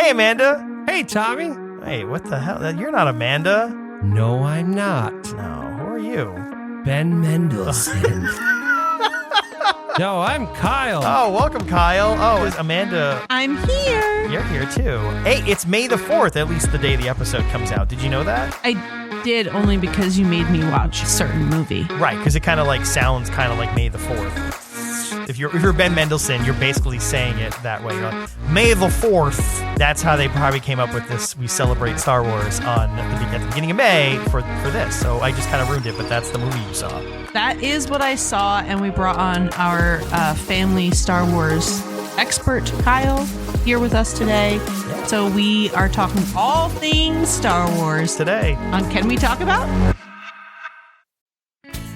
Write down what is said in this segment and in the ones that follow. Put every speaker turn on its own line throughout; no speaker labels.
Hey, Amanda.
Hey, Tommy.
Hey, what the hell? You're not Amanda.
No, I'm not.
No, who are you?
Ben Mendelsohn. No, I'm Kyle.
Oh, welcome, Kyle. Oh, is Amanda?
I'm here.
You're here, too. Hey, it's May the 4th, at least the day the episode comes out. Did you know that?
I did, only because you made me watch a certain movie.
Right, because it kind of like sounds kind of like May the 4th. If you're Ben Mendelsohn, you're basically saying it that way. You're like, May the 4th. That's how they probably came up with this. We celebrate Star Wars at the beginning of May for this. So I just kind of ruined it, but that's the movie you saw.
That is what I saw, and we brought on our family Star Wars expert, Kyle, here with us today.
Yeah.
So we are talking all things Star Wars
Today.
On Can We Talk About?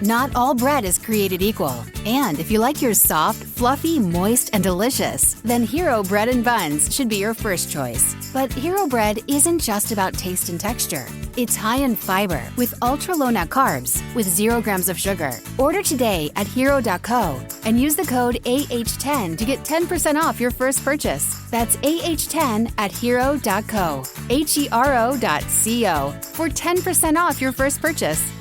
Not all bread is created equal. And if you like yours soft, fluffy, moist, and delicious, then Hero Bread and Buns should be your first choice. But Hero Bread isn't just about taste and texture. It's high in fiber with ultra-low net carbs with 0 grams of sugar. Order today at hero.co and use the code AH10 to get 10% off your first purchase. That's AH10 at hero.co, HERO.co for 10% off your first purchase.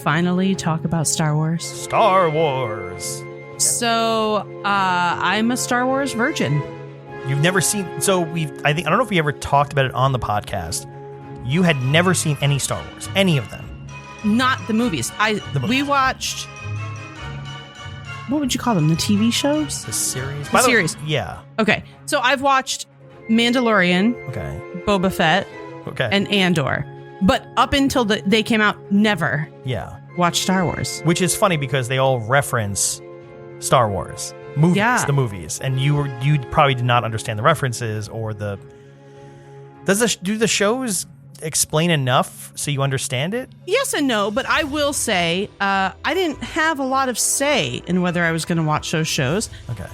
Finally talk about Star Wars.
Star Wars.
So, I'm a Star Wars virgin.
You've never seen, I don't know if we ever talked about it on the podcast. You had never seen any Star Wars, any of them.
Not the movies. We watched, what would you call them? The TV shows?
The series?
The series.
Yeah.
Okay. So I've watched Mandalorian.
Okay.
Boba Fett.
Okay.
And Andor. But up until they came out, never watched Star Wars.
Which is funny because they all reference Star Wars movies, the movies, and you probably did not understand the references or the. Do the shows explain enough so you understand it?
Yes and no, but I will say I didn't have a lot of say in whether I was going to watch those shows.
Okay.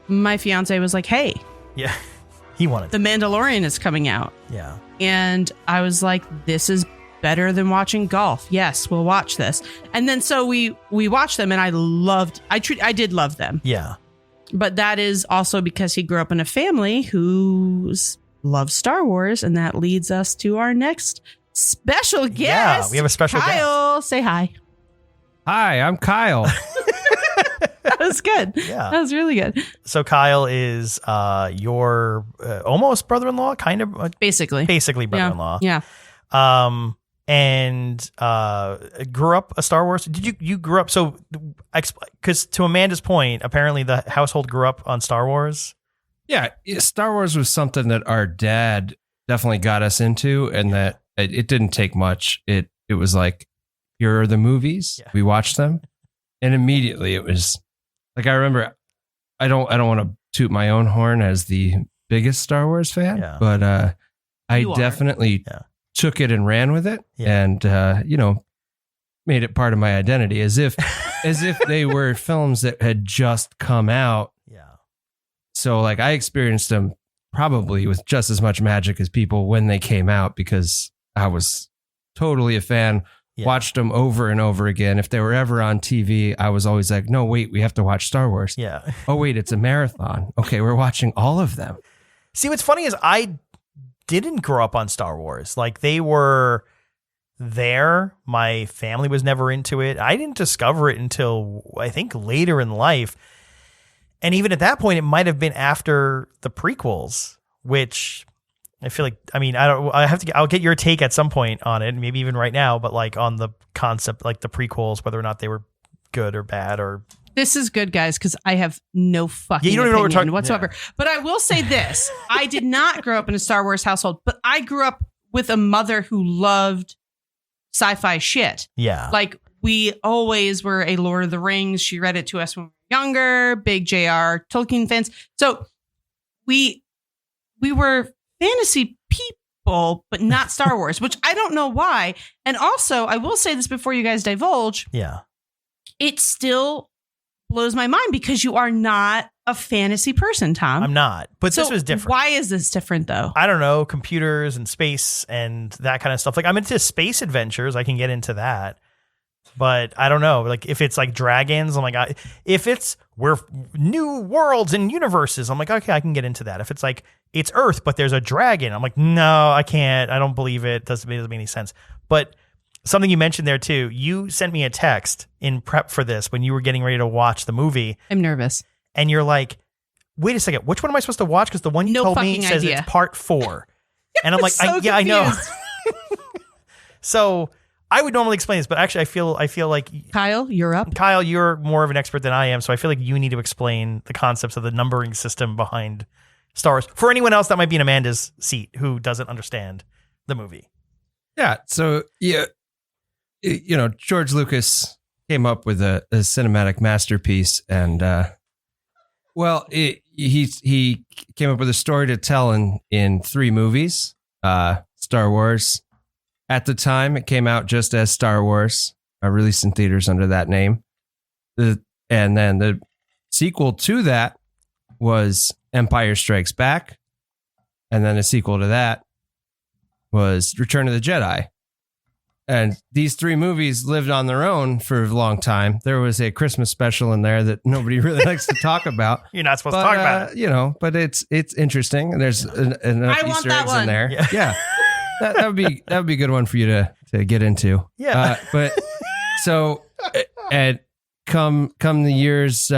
My fiance was like, "Hey,
yeah, he wanted
The Mandalorian is coming out."
Yeah.
And I was like, this is better than watching golf. Yes, we'll watch this. And then so we watched them, and I did love them.
Yeah.
But that is also because he grew up in a family who loves Star Wars, and that leads us to our next special guest.
Yeah, we have a special guest.
Kyle, say hi.
Hi, I'm Kyle.
That was good.
Yeah.
That was really good.
So Kyle is your almost brother-in-law, kind of
basically
brother-in-law.
Yeah.
And grew up a Star Wars. Did you grew up? So, because to Amanda's point, apparently the household grew up on Star Wars.
Yeah, Star Wars was something that our dad definitely got us into, and that it didn't take much. It was like, here are the movies. Yeah. We watched them, and immediately it was like, I remember. I don't want to toot my own horn as the biggest Star Wars fan, but I definitely took it and ran with it, and made it part of my identity, as if they were films that had just come out.
Yeah.
So like I experienced them probably with just as much magic as people when they came out, because I was totally a fan. Yeah. Watched them over and over again. If they were ever on TV, I was always like, no, wait, we have to watch Star Wars.
Yeah.
Oh, wait, it's a marathon. Okay, we're watching all of them.
See, what's funny is I didn't grow up on Star Wars. Like, they were there. My family was never into it. I didn't discover it until I think later in life. And even at that point, it might have been after the prequels, which I feel like, I'll get your take at some point on it, maybe even right now, but like on the concept, like the prequels, whether or not they were good or bad or.
This is good, guys, because I have no fucking opinion whatsoever. Yeah. But I will say this. I did not grow up in a Star Wars household, but I grew up with a mother who loved sci-fi shit.
Yeah.
Like, we always were a Lord of the Rings. She read it to us when we were younger, big J.R. Tolkien fans. So we were fantasy people, but not Star Wars, which I don't know why. And also, I will say this before you guys divulge.
Yeah.
It still blows my mind because you are not a fantasy person, Tom.
I'm not, but this was different.
Why is this different, though?
I don't know. Computers and space and that kind of stuff. Like, I'm into space adventures. I can get into that. But I don't know. Like if it's like dragons, I'm like, if it's we're new worlds and universes, I'm like, okay, I can get into that. If it's like it's Earth, but there's a dragon, I'm like, no, I can't. I don't believe it. It doesn't make any sense. But something you mentioned there too, you sent me a text in prep for this when you were getting ready to watch the movie.
I'm nervous.
And you're like, wait a second, which one am I supposed to watch? Because the one you told me says it's part 4. And I'm like, I know. So I would normally explain this, but actually I feel like
Kyle, you're up.
Kyle, you're more of an expert than I am, so I feel like you need to explain the concepts of the numbering system behind Star Wars for anyone else that might be in Amanda's seat who doesn't understand the movie.
Yeah. So George Lucas came up with a cinematic masterpiece, and he came up with a story to tell in 3 movies. Star Wars. At the time, it came out just as Star Wars, released in theaters under that name. And then the sequel to that was Empire Strikes Back. And then a sequel to that was Return of the Jedi. And these 3 movies lived on their own for a long time. There was a Christmas special in there that nobody really likes to talk about.
You're not supposed to talk about it.
But it's interesting. There's enough Easter eggs in there. Yeah. That would be a good one for you to get into.
Yeah.
But so come the years,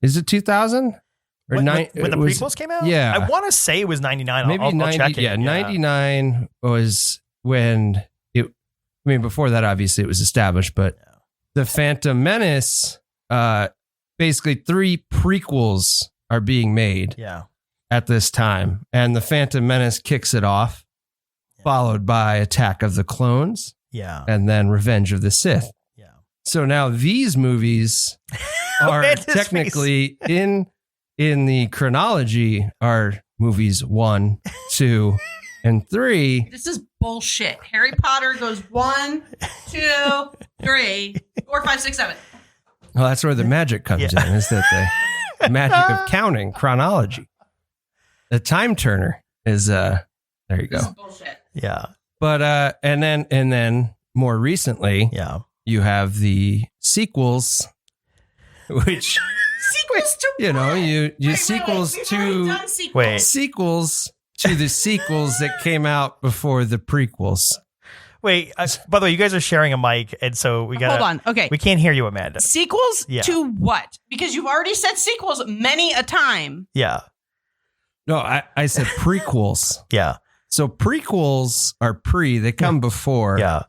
is it 2000 or
when the prequels came out?
Yeah.
I want to say it was 99.
Maybe
I'll
90.
check it.
Yeah, 99 was when before that, obviously it was established, but the Phantom Menace, basically 3 prequels are being made at this time. And the Phantom Menace kicks it off. Followed by Attack of the Clones.
Yeah.
And then Revenge of the Sith.
Yeah.
So now these movies are technically in the chronology are movies 1, 2, and 3.
This is bullshit. Harry Potter goes 1, 2, 3, 4, 5, 6, 7.
Well, that's where the magic comes in, is that the magic of counting chronology. The time turner is there you go.
This is bullshit.
Yeah.
But and then more recently, you have the sequels, which
sequels to
sequels to sequels to the sequels that came out before the prequels.
Wait, by the way, you guys are sharing a mic, and so we got
hold on. Okay,
we can't hear you, Amanda.
Sequels to what? Because you've already said sequels many a time.
Yeah.
No, I said prequels.
Yeah.
So prequels are they come before.
Yeah.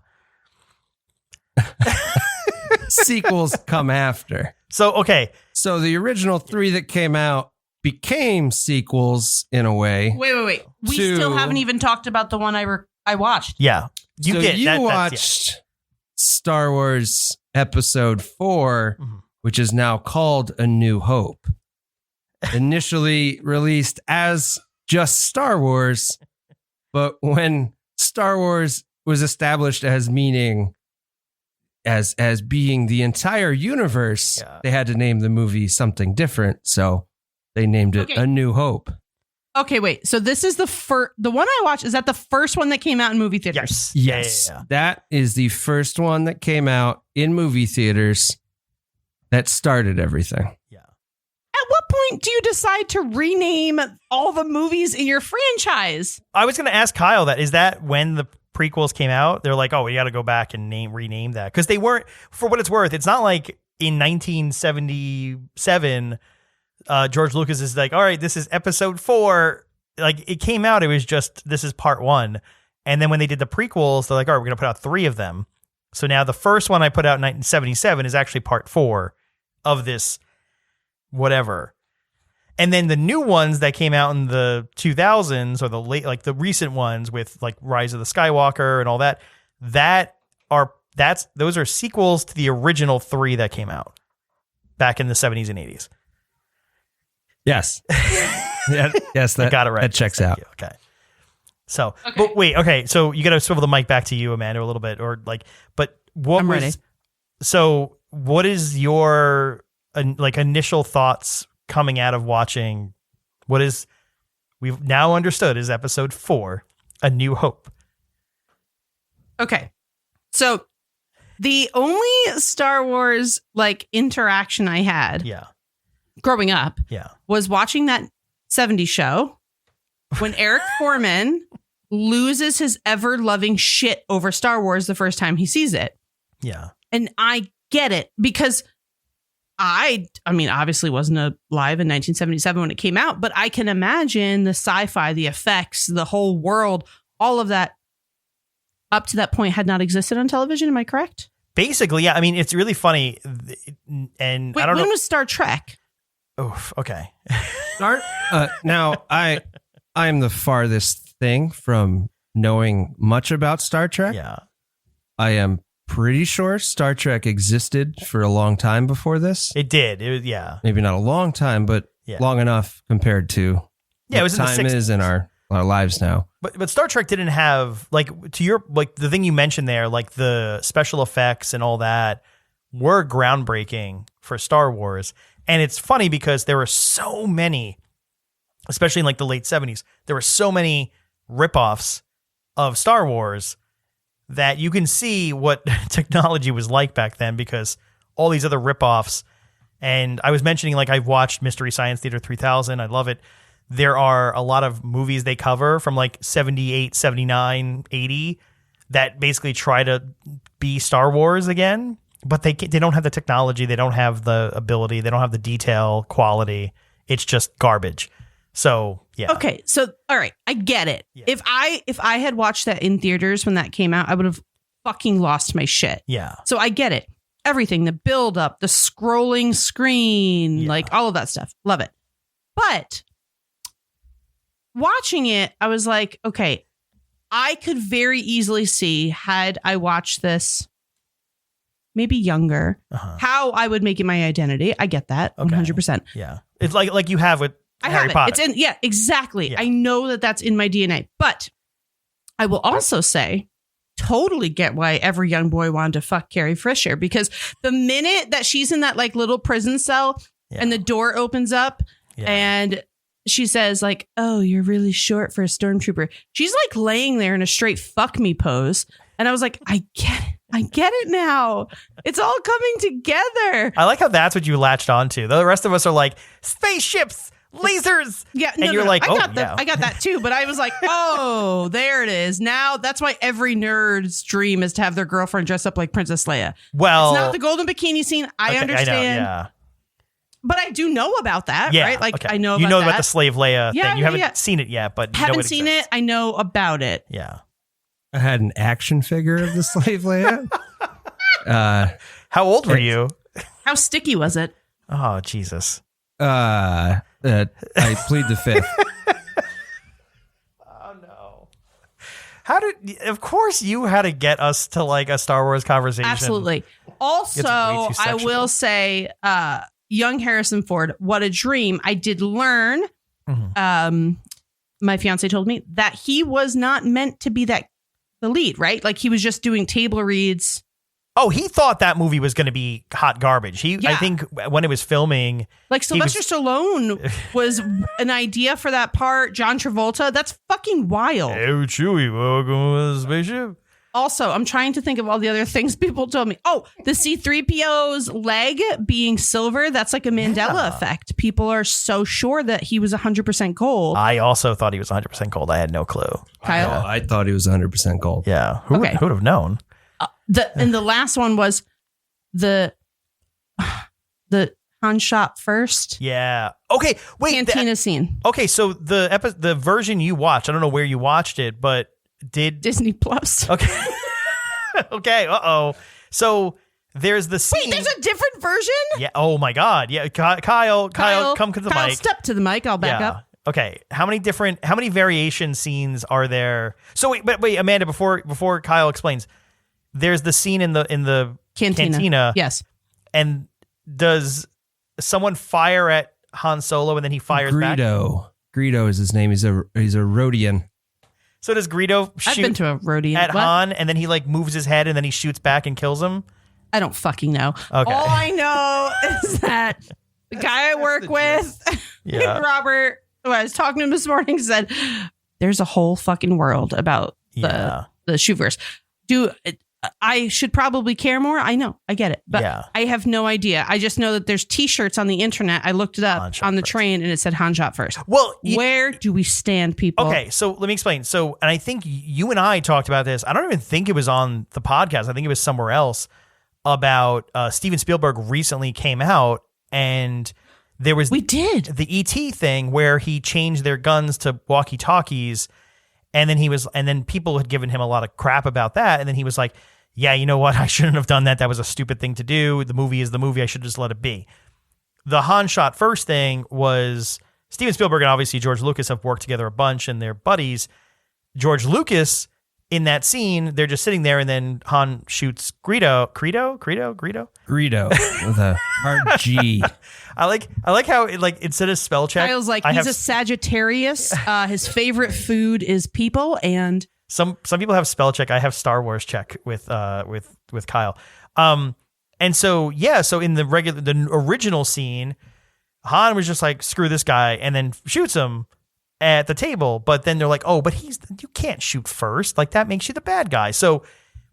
Sequels come after.
So, okay.
So the original 3 that came out became sequels in a way.
Wait. We still haven't even talked about the one I watched.
Yeah.
You watched Star Wars Episode 4, which is now called A New Hope. Initially released as just Star Wars, but when Star Wars was established as meaning as being the entire universe, they had to name the movie something different, so they named it A New Hope.
Okay, wait. So this is the one I watched. Is that the first one that came out in movie theaters?
Yes. Yeah. That is the first one that came out in movie theaters that started everything.
At what point do you decide to rename all the movies in your franchise?
I was going to ask Kyle that. Is that when the prequels came out? They're like, oh, we got to go back and rename that. Because they weren't, for what it's worth, it's not like in 1977, George Lucas is like, all right, this is episode 4. Like it came out, it was just, this is part 1. And then when they did the prequels, they're like, all right, we're going to put out 3 of them. So now the first one I put out in 1977 is actually part 4 of this whatever. And then the new ones that came out in the 2000s or the recent ones with like Rise of the Skywalker and all that, those are sequels to the original 3 that came out back in the 70s and 80s.
Yes. Yes, that
got it right.
That checks out.
Okay. So, but wait, okay. So you got to swivel the mic back to you, Amanda, a little bit, but what was,
ready.
So what is your initial thoughts coming out of watching we've now understood is episode 4, A New Hope.
Okay. So The only Star Wars like interaction I had
Yeah.
growing up
Yeah.
was watching that 70s show when Eric Foreman loses his ever loving shit over Star Wars the first time he sees it.
Yeah.
And I get it because I mean, obviously wasn't alive in 1977 when it came out, but I can imagine the sci-fi, the effects, the whole world, all of that up to that point had not existed on television. Am I correct?
Basically, yeah. I mean, it's really funny. And
Wait,
I don't
when
know.
was Star Trek?
Oof, okay.
Now, I am the farthest thing from knowing much about Star Trek.
Yeah.
I am pretty sure Star Trek existed for a long time before this.
It did. It was, yeah.
Maybe not a long time, but
Yeah.
long enough compared to
Yeah, it
what
was in the
time
60s.
is in our lives now.
But Star Trek didn't have, like, to your, like, the thing you mentioned there, like the special effects and all that were groundbreaking for Star Wars. And it's funny because there were so many, especially in like the late 70s, there were so many ripoffs of Star Wars that you can see what technology was like back then because all these other ripoffs. And I was mentioning, like, I've watched Mystery Science Theater 3000. I love it. There are a lot of movies they cover from like 78, 79, 80 that basically try to be Star Wars again, but they don't have the technology. They don't have the ability. They don't have the detail quality. It's just garbage. So, yeah.
Okay, so all right, I get it.
Yeah.
If I had watched that in theaters when that came out, I would have fucking lost my shit.
Yeah.
So I get it. Everything, the build up, the scrolling screen,
Yeah.
like all of that stuff. Love it. But watching it, I was like, okay, I could very easily see, had I watched this maybe younger,
Uh-huh.
how I would make it my identity. I get that.
Okay.
100%.
Yeah. It's like you have with
I
Harry
have it.
Potter.
It's in, yeah, exactly.
Yeah.
I know that that's in my DNA, but I will also say, totally get why every young boy wanted to fuck Carrie Fisher, because the minute that she's in that like little prison cell
Yeah.
and the door opens up
Yeah.
and she says like, "Oh, you're really short for a stormtrooper." She's like laying there in a straight fuck me pose. And I was like, I get it now. It's all coming together.
I like how that's what you latched onto. The rest of us are like spaceships, lasers.
Yeah,
And you're like,
I
oh,
got
yeah.
I got that too, but I was like, oh, there it is. Now that's why every nerd's dream is to have their girlfriend dress up like Princess Leia.
Well,
It's not the golden bikini scene. I
okay,
understand,
yeah.
but I do know about that,
Yeah.
right? Like
okay.
I know
you
about
know
that.
about the slave Leia
Yeah,
thing. You
yeah,
haven't
yeah.
seen it yet, but you know
Haven't
it
seen
exists.
it. I know about it.
Yeah.
I had an action figure of the slave Leia.
How old were you?
How sticky was it?
Oh, Jesus.
I plead the fifth.
Oh, no. Of course you had to get us to like a Star Wars conversation.
Absolutely. Also,
too
I
sexual.
will say, young Harrison Ford, what a dream. I did learn,
Mhm.
my fiance told me that he was not meant to be the lead, right? Like he was just doing table reads.
Oh, he thought that movie was going to be hot garbage. I
Yeah.
think when it was filming,
Like Sylvester Stallone was an idea for that part. John Travolta, that's fucking wild.
hey, Chewie, welcome to the spaceship.
Also, I'm trying to think of all the other things people told me. Oh, the C-3PO's leg being silver, that's like a Mandela
Yeah.
effect. People are so sure that he was 100% gold.
I also thought he was 100% gold. I had no clue.
Kyle?
I thought he was 100% gold.
Yeah. Who
Okay.
would have known?
And the last one was the Han shot first.
Yeah. Okay. Wait.
Cantina scene.
Okay. So the version you watched, I don't know where you watched it, but did
Disney Plus.
okay. Okay. So there's the scene.
Wait, there's a different version?
Yeah. Oh my God. Yeah. Kyle, come to the
Kyle,
mic.
step to the mic. I'll back
Yeah.
up.
Okay. How many variation scenes are there? So wait, Amanda, before Kyle explains, there's the scene in the cantina.
Yes.
And does someone fire at Han Solo and then he fires back?
Greedo is his name. He's a Rhodian.
So does Greedo
I've been
shoot
to a Rhodian.
at
What?
Han and then he like moves his head and then he shoots back and kills him?
I don't fucking know.
Okay.
All I know is that the guy I work with,
Yeah.
Robert, who I was talking to him this morning, said there's a whole fucking world about
Yeah.
the Shootverse. I should probably care more. I know. I get it. But
Yeah.
I have no idea. I just know that there's t-shirts on the internet. I looked it up
Han shot
on the
first.
train and it said Han shot first.
Well,
Where do we stand, people?
okay, so let me explain. So, and I think you and I talked about this. I don't even think it was on the podcast. I think it was somewhere else about Steven Spielberg recently came out and there was
We did.
the ET thing where he changed their guns to walkie-talkies and then people had given him a lot of crap about that. And then he was like, yeah, you know what? I shouldn't have done that. That was a stupid thing to do. The movie is the movie. I should just let it be. The Han shot first thing was Steven Spielberg and obviously George Lucas have worked together a bunch and they're buddies. George Lucas in that scene, they're just sitting there and then Han shoots Greedo
Greedo with a hard G.
I like how it, like instead of spell check,
Kyle's like,
I
he's
have
a Sagittarius. His favorite food is people. And
some people have spell check. I have Star Wars check with Kyle. And so so in the original scene, Han was just like, screw this guy, and then shoots him at the table. But then they're like, oh, but you can't shoot first. Like that makes you the bad guy. So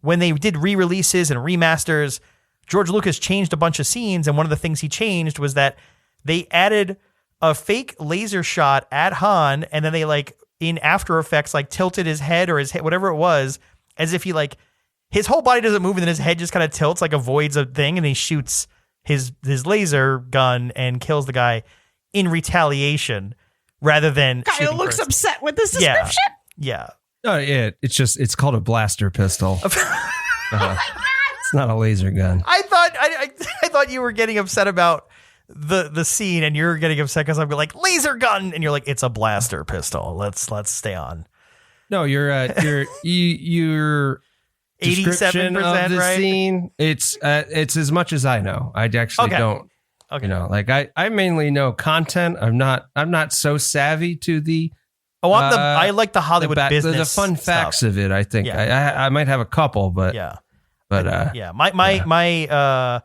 when they did re-releases and remasters, George Lucas changed a bunch of scenes. And one of the things he changed was that they added a fake laser shot at Han. And then they like in After Effects, like tilted his head or his head, whatever it was, as if he like his whole body doesn't move. And then his head just kind of tilts, like avoids a thing. And he shoots his laser gun and kills the guy in retaliation rather than
Kyle
shooting
looks
first.
upset with this description.
Yeah.
No, it's called a blaster pistol. It's not a laser gun.
I thought you were getting upset about the scene and you're getting upset because I'm like laser gun and you're like, it's a blaster pistol. Let's stay on.
No, your
87%
description of the
right?
scene. It's as much as I know. I actually don't.
Okay.
You know, like I mainly know content. I'm not so savvy to the.
Oh, I like the Hollywood business.
The fun facts
stuff.
of it. I think I might have a couple, but
yeah.
But
My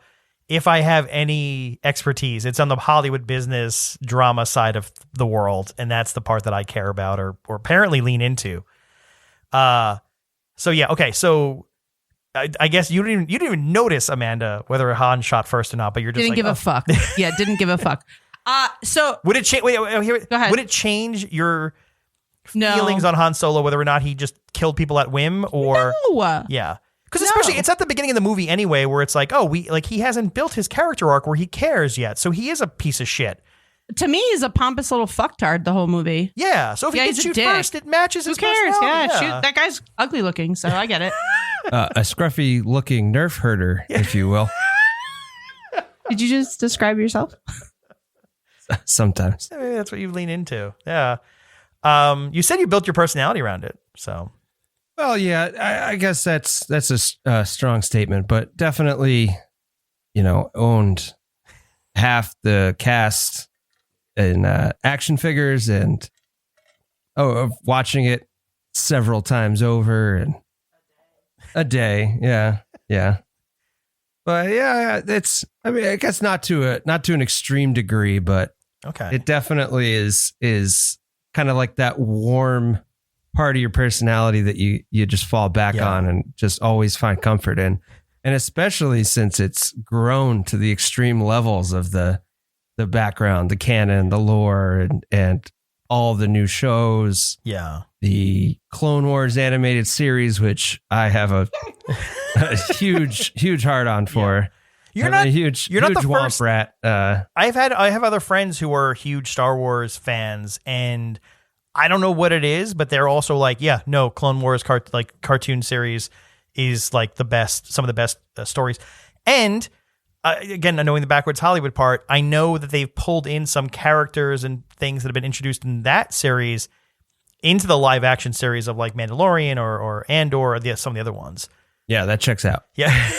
if I have any expertise, it's on the Hollywood business drama side of the world, and that's the part that I care about or apparently lean into. So yeah, okay. So I guess you didn't even notice, Amanda, whether Han shot first or not, but you're just
Didn't give a fuck. Yeah, didn't give a fuck. So
would it change? Wait, go
ahead.
Would it change your
No.
feelings on Han Solo, whether or not he just killed people at whim or
No.
yeah? Because especially it's at the beginning of the movie anyway, where it's like, oh, he hasn't built his character arc where he cares yet, so he is a piece of shit.
To me, he's a pompous little fucktard the whole movie.
Yeah, so if he
he's
can
a
shoot
dick.
first, it matches
Who
his
cares?
personality.
Yeah, shoot. That guy's ugly looking, so I get it.
a scruffy looking Nerf herder, if you will.
Did you just describe yourself?
Sometimes.
Maybe that's what you lean into. Yeah. You said you built your personality around it, so.
Well, yeah, I guess that's a strong statement, but definitely, owned half the cast in action figures and of watching it several times over and a day. Yeah. But yeah, I guess not to an extreme degree, but
Okay.
it definitely is kind of like that warm part of your personality that you just fall back on and just always find comfort in. And especially since it's grown to the extreme levels of the background, the canon, the lore, and all the new shows.
Yeah.
The Clone Wars animated series, which I have a huge heart on for.
You're not
a huge
the
womp
first
rat.
I have other friends who are huge Star Wars fans, and I don't know what it is, but they're also like, yeah, no, Clone Wars cartoon series is like the best, some of the best stories. And again, knowing the backwards Hollywood part, I know that they've pulled in some characters and things that have been introduced in that series into the live action series of like Mandalorian or Andor or some of the other ones.
Yeah, that checks out.
Yeah.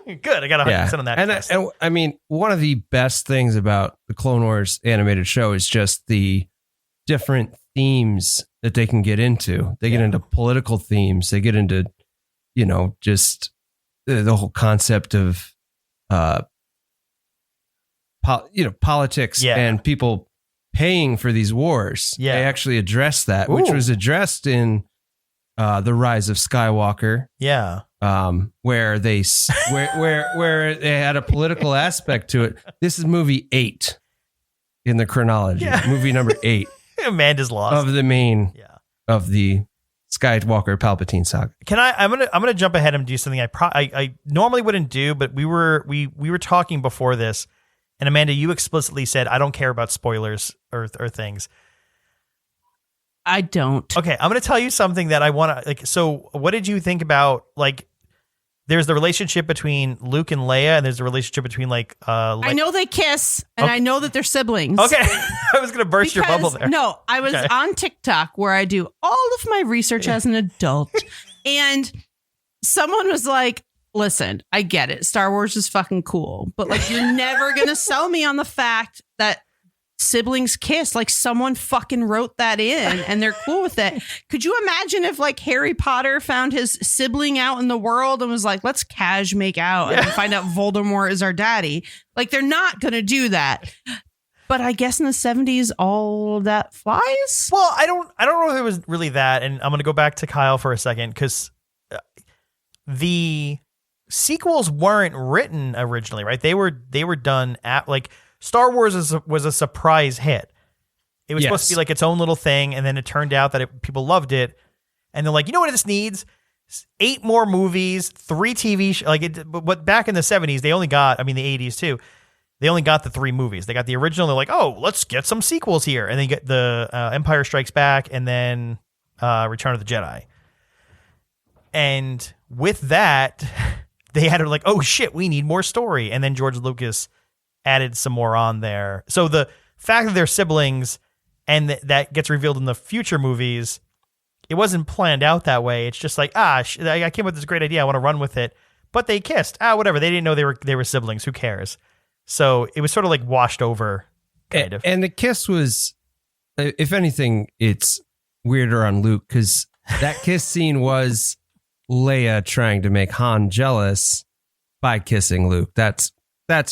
Good. I got 100% on that.
And I mean, one of the best things about the Clone Wars animated show is just the different themes that they can get into. They get into political themes. They get into, just the whole concept of, politics and people paying for these wars.
Yeah.
They actually address that, which was addressed in The Rise of Skywalker.
Yeah.
where they where they had a political aspect to it. This is movie 8 in the chronology.
Yeah.
Movie number 8
Amanda's lost
of the main of the Skywalker Palpatine saga.
I'm gonna jump ahead and do something I normally wouldn't do, but we were talking before this, and Amanda, you explicitly said I don't care about spoilers or things.
I don't.
Okay, I'm gonna tell you something that I want to like. So, what did you think about like? There's the relationship between Luke and Leia, and there's the relationship between
I know they kiss, and I know that they're siblings.
Okay, I was gonna burst your bubble there.
No, I was on TikTok where I do all of my research as an adult, and someone was like, "Listen, I get it. Star Wars is fucking cool, but like, you're never gonna sell me on the fact that siblings kiss. Like, someone fucking wrote that in, and they're cool with it. Could you imagine if like Harry Potter found his sibling out in the world and was like, let's cash make out and find out Voldemort is our daddy? Like, they're not gonna do that. But I guess in the 70s, all of that flies.
Well, I don't know if it was really that, and I'm gonna go back to Kyle for a second because the sequels weren't written originally, right? They were done at like. Star Wars was a surprise hit. It was supposed to be like its own little thing, and then it turned out that people loved it, and they're like, you know what this needs? 8 more movies, 3 TV shows. But back in the 70s, they only got, I mean the 80s too, they only got the 3 movies. They got the original. They're like, oh, let's get some sequels here, and then you get the Empire Strikes Back, and then Return of the Jedi. And with that, they had to like, oh shit, we need more story, and then George Lucas added some more on there. So the fact that they're siblings and that gets revealed in the future movies, it wasn't planned out that way. It's just like, I came up with this great idea. I want to run with it. But they kissed. Whatever. They didn't know they were siblings. Who cares? So it was sort of like washed over, kind of.
And the kiss was, if anything, it's weirder on Luke because that kiss scene was Leia trying to make Han jealous by kissing Luke. That's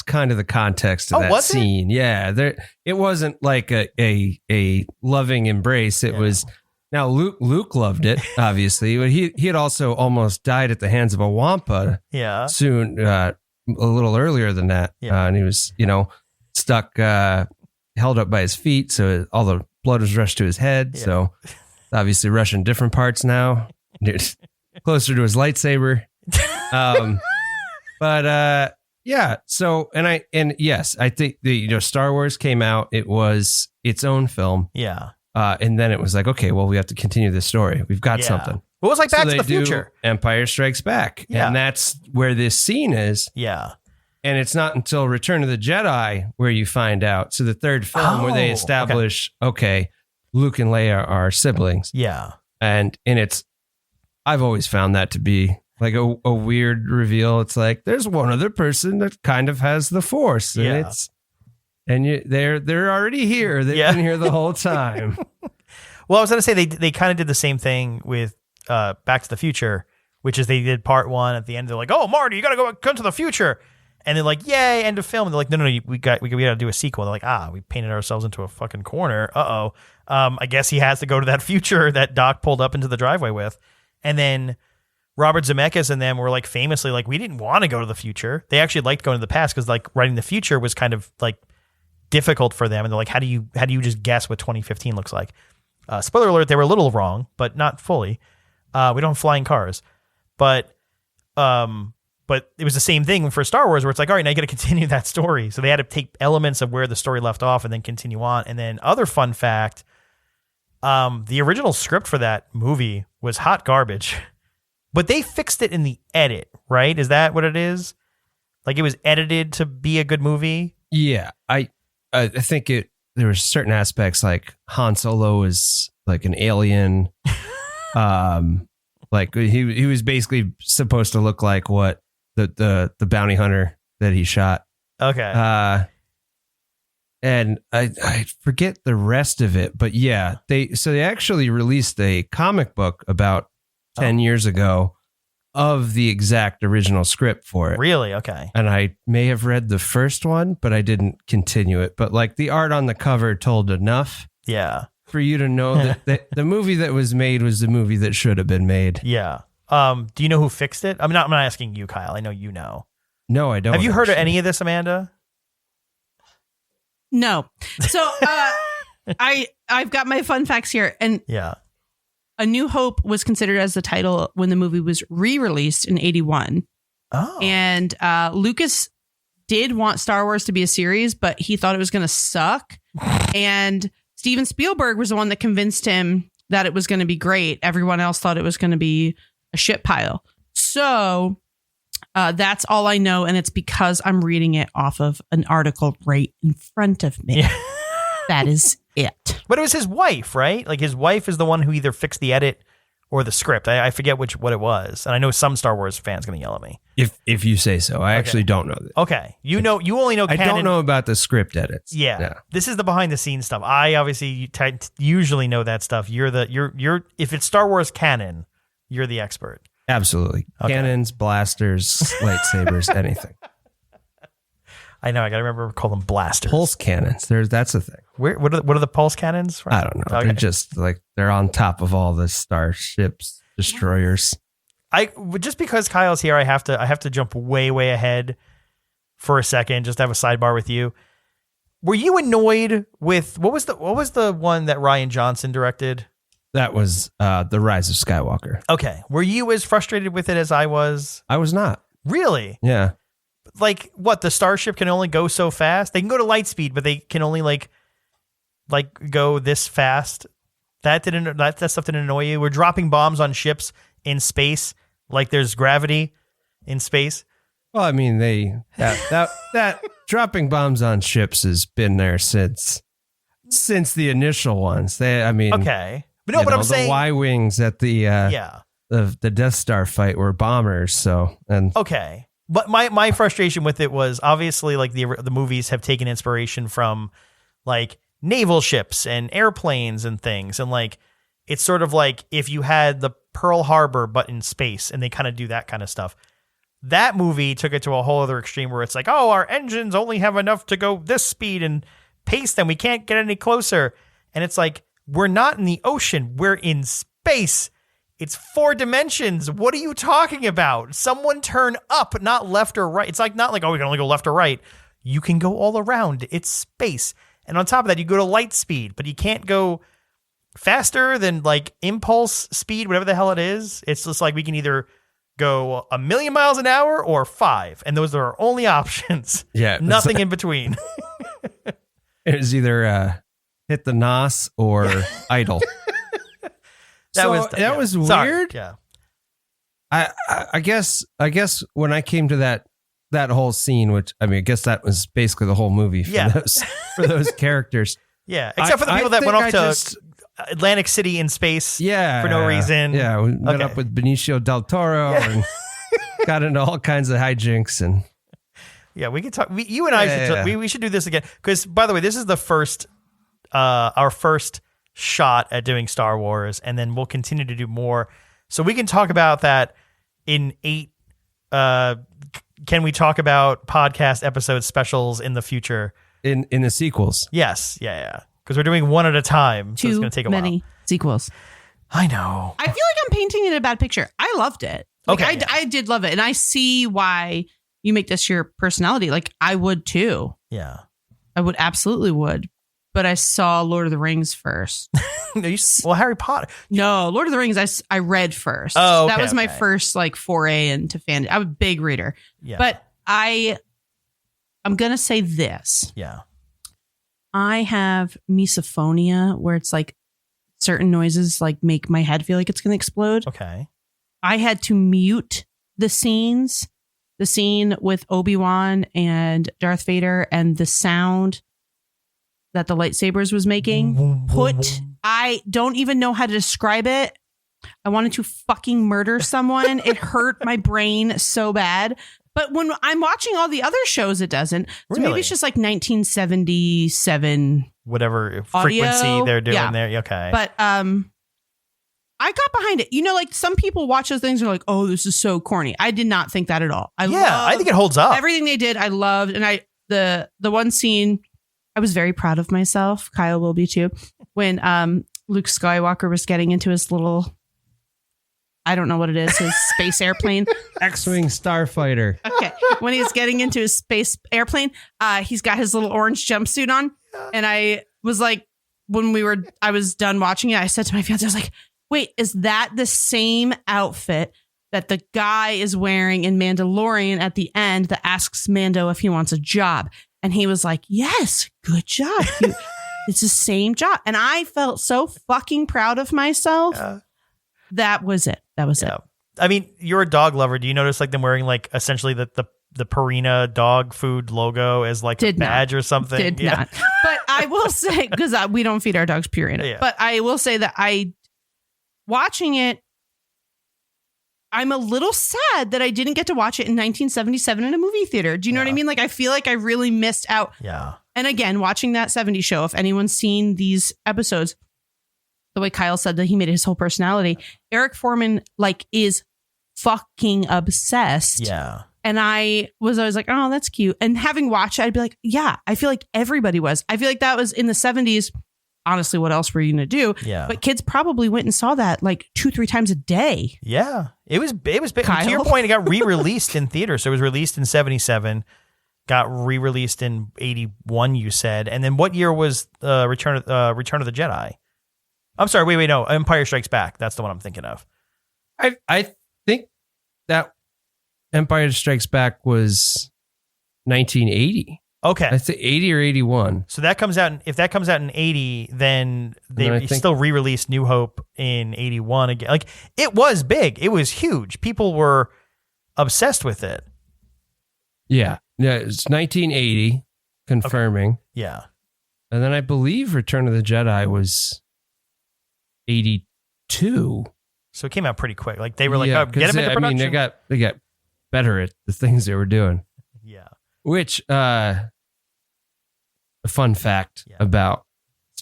kind of the context of that scene. Yeah, it wasn't like a loving embrace. It was. Now Luke loved it, obviously, but he had also almost died at the hands of a Wampa.
Yeah.
Soon, a little earlier than that. Yeah. And he was, stuck, held up by his feet, so all the blood was rushed to his head. Yeah. So obviously rushing different parts now, closer to his lightsaber. But. Yeah. So, and yes, I think Star Wars came out. It was its own film.
Yeah.
And then it was like, okay, well, we have to continue this story. We've got something.
Well, it was like Back to the Future.
Empire Strikes Back. Yeah. And that's where this scene is.
Yeah.
And it's not until Return of the Jedi where you find out. So the third film where they establish, okay, Luke and Leia are siblings.
Yeah.
And I've always found that to be like a weird reveal. It's like there's one other person that kind of has the Force, and they're already here. They've been here the whole time.
Well, I was going to say they kind of did the same thing with Back to the Future, which is they did part 1 at the end. They're like, "Oh, Marty, you got to come to the future," and they're like, "Yay, end of film." And they're like, "No, we got to do a sequel." And they're like, we painted ourselves into a fucking corner. I guess he has to go to that future that Doc pulled up into the driveway with, and then Robert Zemeckis and them were like famously like, we didn't want to go to the future. They actually liked going to the past because like writing the future was kind of like difficult for them. And they're like, how do you just guess what 2015 looks like? Spoiler alert, they were a little wrong, but not fully. We don't have flying cars, but it was the same thing for Star Wars where it's like, all right, now you got to continue that story. So they had to take elements of where the story left off and then continue on. And then other fun fact, the original script for that movie was hot garbage. But they fixed it in the edit, right? Is that what it is? Like it was edited to be a good movie?
Yeah. I think there were certain aspects like Han Solo is like an alien. Like he was basically supposed to look like what the bounty hunter that he shot.
Okay.
And I forget the rest of it, but yeah, they actually released a comic book about 10 years ago of the exact original script for it.
Really? Okay.
And I may have read the first one, but I didn't continue it. But like the art on the cover told enough.
Yeah.
For you to know that the movie that was made was the movie that should have been made.
Yeah. Do you know who fixed it? I'm not asking you, Kyle. I know you know.
No, I don't.
Have you heard of
actually.
any of this, Amanda?
No. So I've got my fun facts here. And
Yeah.
A New Hope was considered as the title when the movie was re-released in 81.
Oh.
And Lucas did want Star Wars to be a series, but he thought it was going to suck. And Steven Spielberg was the one that convinced him that it was going to be great. Everyone else thought it was going to be a shit pile. So that's all I know. And it's because I'm reading it off of an article right in front of me.
Yeah.
That is it.
But it was his wife, right? Like his wife is the one who either fixed the edit or the script. I forget what it was. And I know some Star Wars fans going to yell at me.
If you say so. I actually don't know this.
Okay. You only know
I
canon.
don't know about the script edits.
Yeah. This is the behind the scenes stuff. I obviously usually know that stuff. You're if it's Star Wars canon, you're the expert.
Absolutely.
Okay.
Cannons, blasters, lightsabers, anything.
I know. I got to remember to call them blasters.
Pulse cannons. That's a thing.
What are the pulse cannons from?
I don't know.
Okay.
They're just like they're on top of all the starships, destroyers.
Just because Kyle's here, I have to jump way ahead for a second just to have a sidebar with you. Were you annoyed with what was the one that Rian Johnson directed?
That was The Rise of Skywalker.
Okay. Were you as frustrated with it as I was?
I was not.
Really?
Yeah.
Like what? The starship can only go so fast. They can go to light speed, but they can only like go this fast. That stuff didn't annoy you. We're dropping bombs on ships in space, like there's gravity in space.
Well, I mean, that dropping bombs on ships has been there since the initial ones.
Okay, but no, but I'm saying
the Y-wings at the the Death Star fight were bombers. So
okay. But my frustration with it was obviously like the movies have taken inspiration from like naval ships and airplanes and things. And like, it's sort of like if you had the Pearl Harbor, but in space, and they kind of do that kind of stuff. That movie took it to a whole other extreme where it's like, oh, our engines only have enough to go this speed and pace them. We can't get any closer. And it's like, we're not in the ocean. We're in space. It's 4 dimensions. What are you talking about? Someone turn up, not left or right. It's like not like, oh, we can only go left or right. You can go all around. It's space. And on top of that, you go to light speed, but you can't go faster than like impulse speed, whatever the hell it is. It's just like we can either go 1,000,000 miles an hour or 5. And those are our only options.
Yeah.
Nothing in between.
It was either hit the NOS or idle. That was weird.
Yeah.
I guess when I came to that whole scene, which I mean, I guess that was basically the whole movie for those characters.
Yeah. Except for the people that went off to Atlantic City in space for no reason.
Yeah. We met up with Benicio del Toro and got into all kinds of hijinks. And
yeah, we could talk. You and I we should do this again. Because, by the way, this is the first, our first shot at doing Star Wars, and then we'll continue to do more. So we can talk about that in 8. Can we talk about podcast episode specials in the future?
In the sequels?
Yes. Yeah. Because we're doing one at a time. So it's going to take a while.
Too many sequels.
I know.
I feel like I'm painting it a bad picture. I loved it. Like,
Okay.
I did love it. And I see why you make this your personality. Like I would too.
Yeah.
I would absolutely would. But I saw Lord of the Rings first.
Well, Harry Potter.
No, Lord of the Rings I read first.
Oh, okay,
that was my
okay.
first like foray into fandom. I'm a big reader.
Yeah.
But I'm gonna say this.
Yeah.
I have misophonia where it's like certain noises like make my head feel like it's gonna explode.
Okay.
I had to mute the scene with Obi-Wan and Darth Vader and the sound that the lightsabers was making. I don't even know how to describe it. I wanted to fucking murder someone. It hurt my brain so bad. But when I'm watching all the other shows, it doesn't. So
Really?
maybe it's just like 1977
Whatever
audio.
frequency they're doing
Yeah.
there. Okay.
But I got behind it. You know, like some people watch those things and are like, oh, this is so corny. I did not think that at all.
I think it holds up.
Everything they did, I loved. And the one scene, I was very proud of myself. Kyle will be too. When Luke Skywalker was getting into his little I don't know what it is, his space airplane.
X-Wing Starfighter.
Okay. When he's getting into his space airplane, he's got his little orange jumpsuit on. And I was like, I was done watching it, I said to my fiance, I was like, wait, is that the same outfit that the guy is wearing in Mandalorian at the end that asks Mando if he wants a job? And he was like, yes, good job. It's the same job. And I felt so fucking proud of myself. That was it. It.
I mean, you're a dog lover. Do you notice like them wearing like essentially the Purina dog food logo as like a badge or something?
Did not. But I will say, because we don't feed our dogs Purina. Yeah. But I will say that watching it, I'm a little sad that I didn't get to watch it in 1977 in a movie theater. Do you know what I mean? Like, I feel like I really missed out.
Yeah.
And again, watching that 70s show, if anyone's seen these episodes, the way Kyle said that he made it his whole personality, Eric Foreman like is fucking obsessed.
Yeah.
And I was always like, oh, that's cute. And having watched it, I'd be like, yeah, I feel like everybody was. I feel like that was in the 70s. Honestly, what else were you going to do?
Yeah.
But kids probably went and saw that like 2-3 times a day.
Yeah. It was big.
Kyle?
To your point, it got re-released in theater. So it was released in 77, got re-released in 81, you said. And then what year was Return of the Jedi? I'm sorry. Wait, no. Empire Strikes Back. That's the one I'm thinking of.
I think that Empire Strikes Back was 1980.
Okay.
I think 80 or 81.
So that comes out. If that comes out in 80, then they still re-released New Hope in 81 again. Like, it was big. It was huge. People were obsessed with it.
Yeah. Yeah. It's 1980, confirming.
Okay. Yeah.
And then I believe Return of the Jedi was 82.
So it came out pretty quick. Like, they were like, oh, get them into production.
I mean, they got better at the things they were doing.
Yeah.
Which, a fun fact about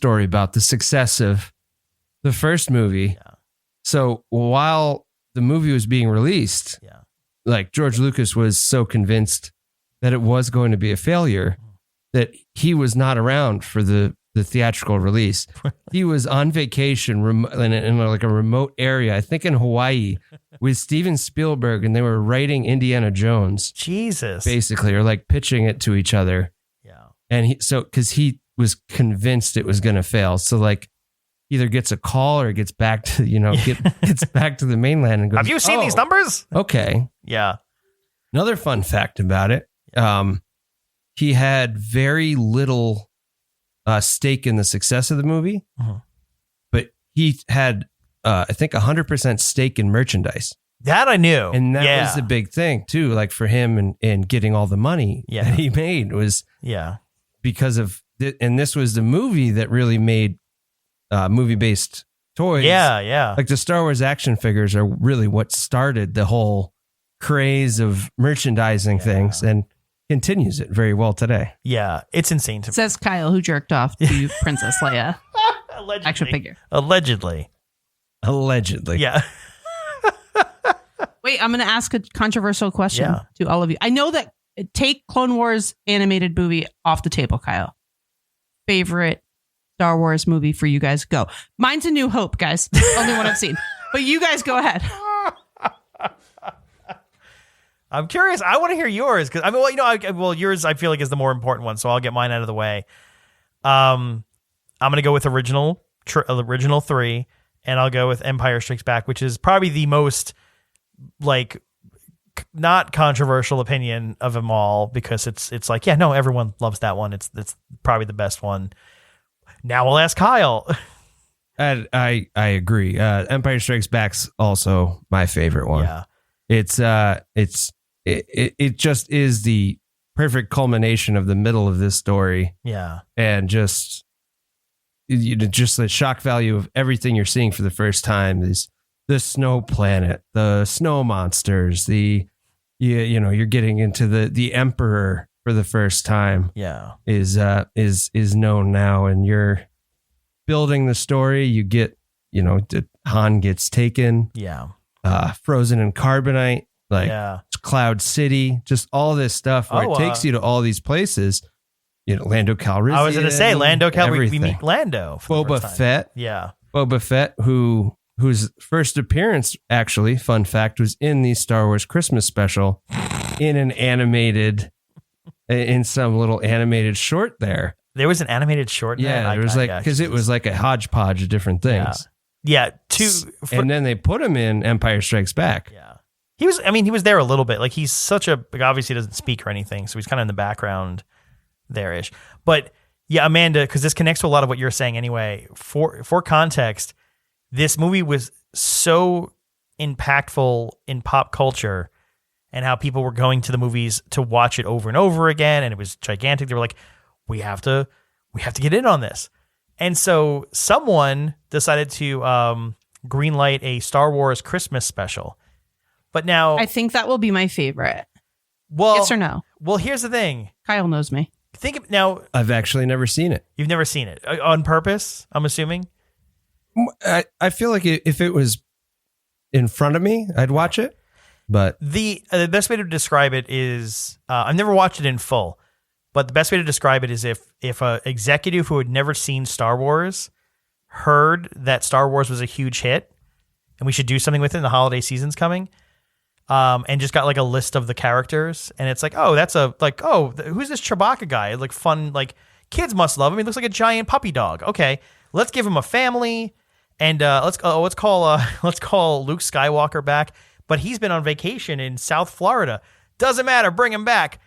the success of the first movie.
Yeah.
So while the movie was being released, like George Lucas was so convinced that it was going to be a failure that he was not around for the theatrical release. He was on vacation in like a remote area, I think in Hawaii, with Steven Spielberg, and they were writing Indiana Jones.
Jesus.
Basically, or like pitching it to each other.
Yeah.
And because he was convinced it was going to fail. So like either gets a call or gets back to, gets back to the mainland and goes,
have you seen these numbers?
Okay.
Yeah.
Another fun fact about it. He had very little stake in the success of the movie, but he had, I think, 100% stake in merchandise.
That I knew.
And that was the big thing, too, like for him and getting all the money that he made was because of, and this was the movie that really made movie-based toys.
Yeah.
Like the Star Wars action figures are really what started the whole craze of merchandising things and continues it very well today.
Yeah, it's insane.
Says Kyle, who jerked off to Princess Leia.
Allegedly.
Action figure.
Allegedly.
Yeah.
Wait, I'm going to ask a controversial question to all of you. I know that take Clone Wars animated movie off the table, Kyle. Favorite Star Wars movie for you guys? Go. Mine's A New Hope, guys. Only one I've seen. But you guys go ahead.
I'm curious. I want to hear yours because yours I feel like is the more important one, so I'll get mine out of the way. I'm gonna go with original 3, and I'll go with Empire Strikes Back, which is probably the most like not controversial opinion of them all because it's like everyone loves that one. It's probably the best one. Now we'll ask Kyle.
I agree. Empire Strikes Back's also my favorite one.
Yeah,
it just is the perfect culmination of the middle of this story.
Yeah. And
just the shock value of everything you're seeing for the first time is the snow planet, the snow monsters, you're getting into the Emperor for the first time.
Yeah.
Is known now, and you're building the story. You get, Han gets taken.
Yeah.
Frozen in carbonite. Cloud City, just all this stuff where it takes you to all these places. Lando Calrissian.
I was going to say Lando Calrissian. We meet Lando.
Boba Fett.
Yeah.
Boba Fett, who whose first appearance, actually, fun fact, was in the Star Wars Christmas special in some little animated short there.
There was an animated short.
Yeah, there was because it was like a hodgepodge of different things.
Yeah.
And then they put him in Empire Strikes Back.
Yeah. He was there a little bit. Like he's obviously doesn't speak or anything. So he's kind of in the background there-ish. But yeah, Amanda, because this connects to a lot of what you're saying anyway. For context, this movie was so impactful in pop culture and how people were going to the movies to watch it over and over again. And it was gigantic. They were like, we have to get in on this. And so someone decided to greenlight a Star Wars Christmas special. But now
I think that will be my favorite.
Well,
yes or no?
Well, here's the thing.
Kyle knows me.
Now
I've actually never seen it.
You've never seen it on purpose, I'm assuming?
I feel like if it was in front of me, I'd watch it. But
the best way to describe it is I've never watched it in full. But the best way to describe it is if a executive who had never seen Star Wars heard that Star Wars was a huge hit and we should do something with it in the holiday season's coming, and just got like a list of the characters, and it's like, oh, who's this Chewbacca guy? Like fun, like kids must love him. He looks like a giant puppy dog. Okay, let's give him a family, and let's call Luke Skywalker back. But he's been on vacation in South Florida. Doesn't matter, bring him back.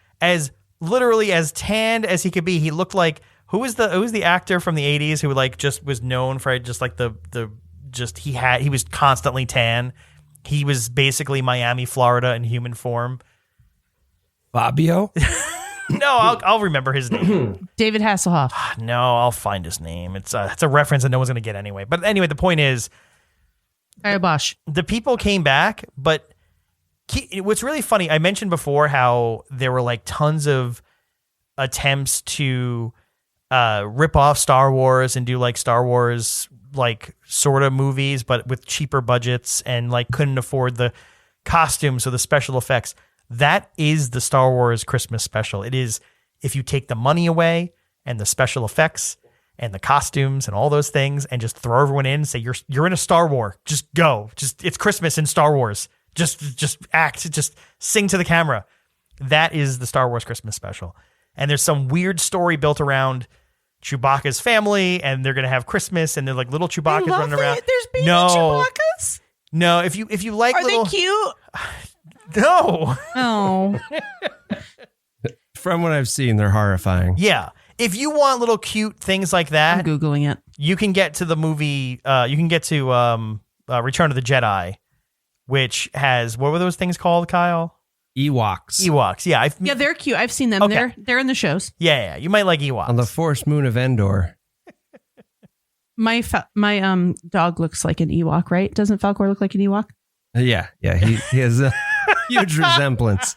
Literally as tanned as he could be. He looked like who was the actor from the 80s who like just was known for just like he was constantly tan. He was basically Miami, Florida in human form.
Fabio?
No, I'll remember his name.
David Hasselhoff.
No, I'll find his name. It's a reference that no one's going to get anyway. But anyway, the point is,
Bosch.
The people came back, but what's really funny, I mentioned before how there were like tons of attempts to rip off Star Wars and do like Star Wars like sort of movies, but with cheaper budgets and like couldn't afford the costumes or the special effects. That is the Star Wars Christmas special. It is, if you take the money away and the special effects and the costumes and all those things and just throw everyone in and say, you're in a Star Wars. Just go. It's Christmas in Star Wars. Just act, just sing to the camera. That is the Star Wars Christmas special. And there's some weird story built around Chewbacca's family, and they're gonna have Christmas, and they're like little Chewbacca's running around.
There's baby Chewbaccas?
No, if you like
Are they cute?
No.
Oh.
From what I've seen, they're horrifying.
Yeah. If you want little cute things like that,
I'm Googling it.
You can get to the movie, you can get to Return of the Jedi, which has, what were those things called, Kyle?
Ewoks.
Yeah.
Yeah, they're cute. I've seen them.
Okay.
They're in the shows.
Yeah. You might like Ewoks.
On the forest moon of Endor.
My dog looks like an Ewok, right? Doesn't Falcor look like an Ewok?
Yeah. He has a huge resemblance.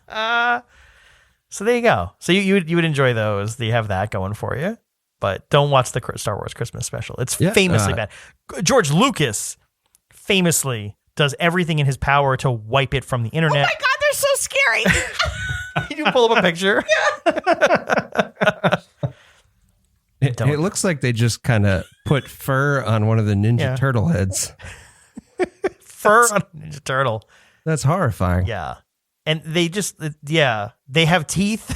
So there you go. So you would enjoy those. You have that going for you. But don't watch the Star Wars Christmas special. It's famously bad. George Lucas famously does everything in his power to wipe it from the internet.
Oh my God, they're so scary.
Can you pull up a picture?
It looks like they just kind of put fur on one of the Ninja Turtle heads.
Fur on a Ninja Turtle.
That's horrifying.
Yeah. And they just, they have teeth.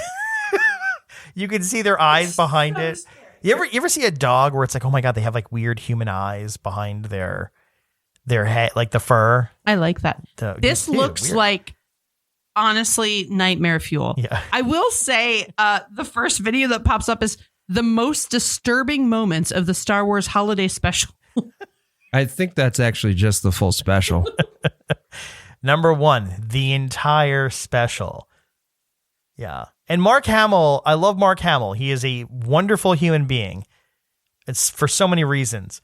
You can see their eyes behind it. You ever see a dog where it's like, oh my God, they have like weird human eyes behind their head, like the fur?
I like that. This looks
weird.
like, honestly, nightmare fuel.
Yeah.
I will say the first video that pops up is the most disturbing moments of the Star Wars holiday special.
I think that's actually just the full special.
Number 1, the entire special. Yeah. And Mark Hamill, I love Mark Hamill. He is a wonderful human being. It's for so many reasons.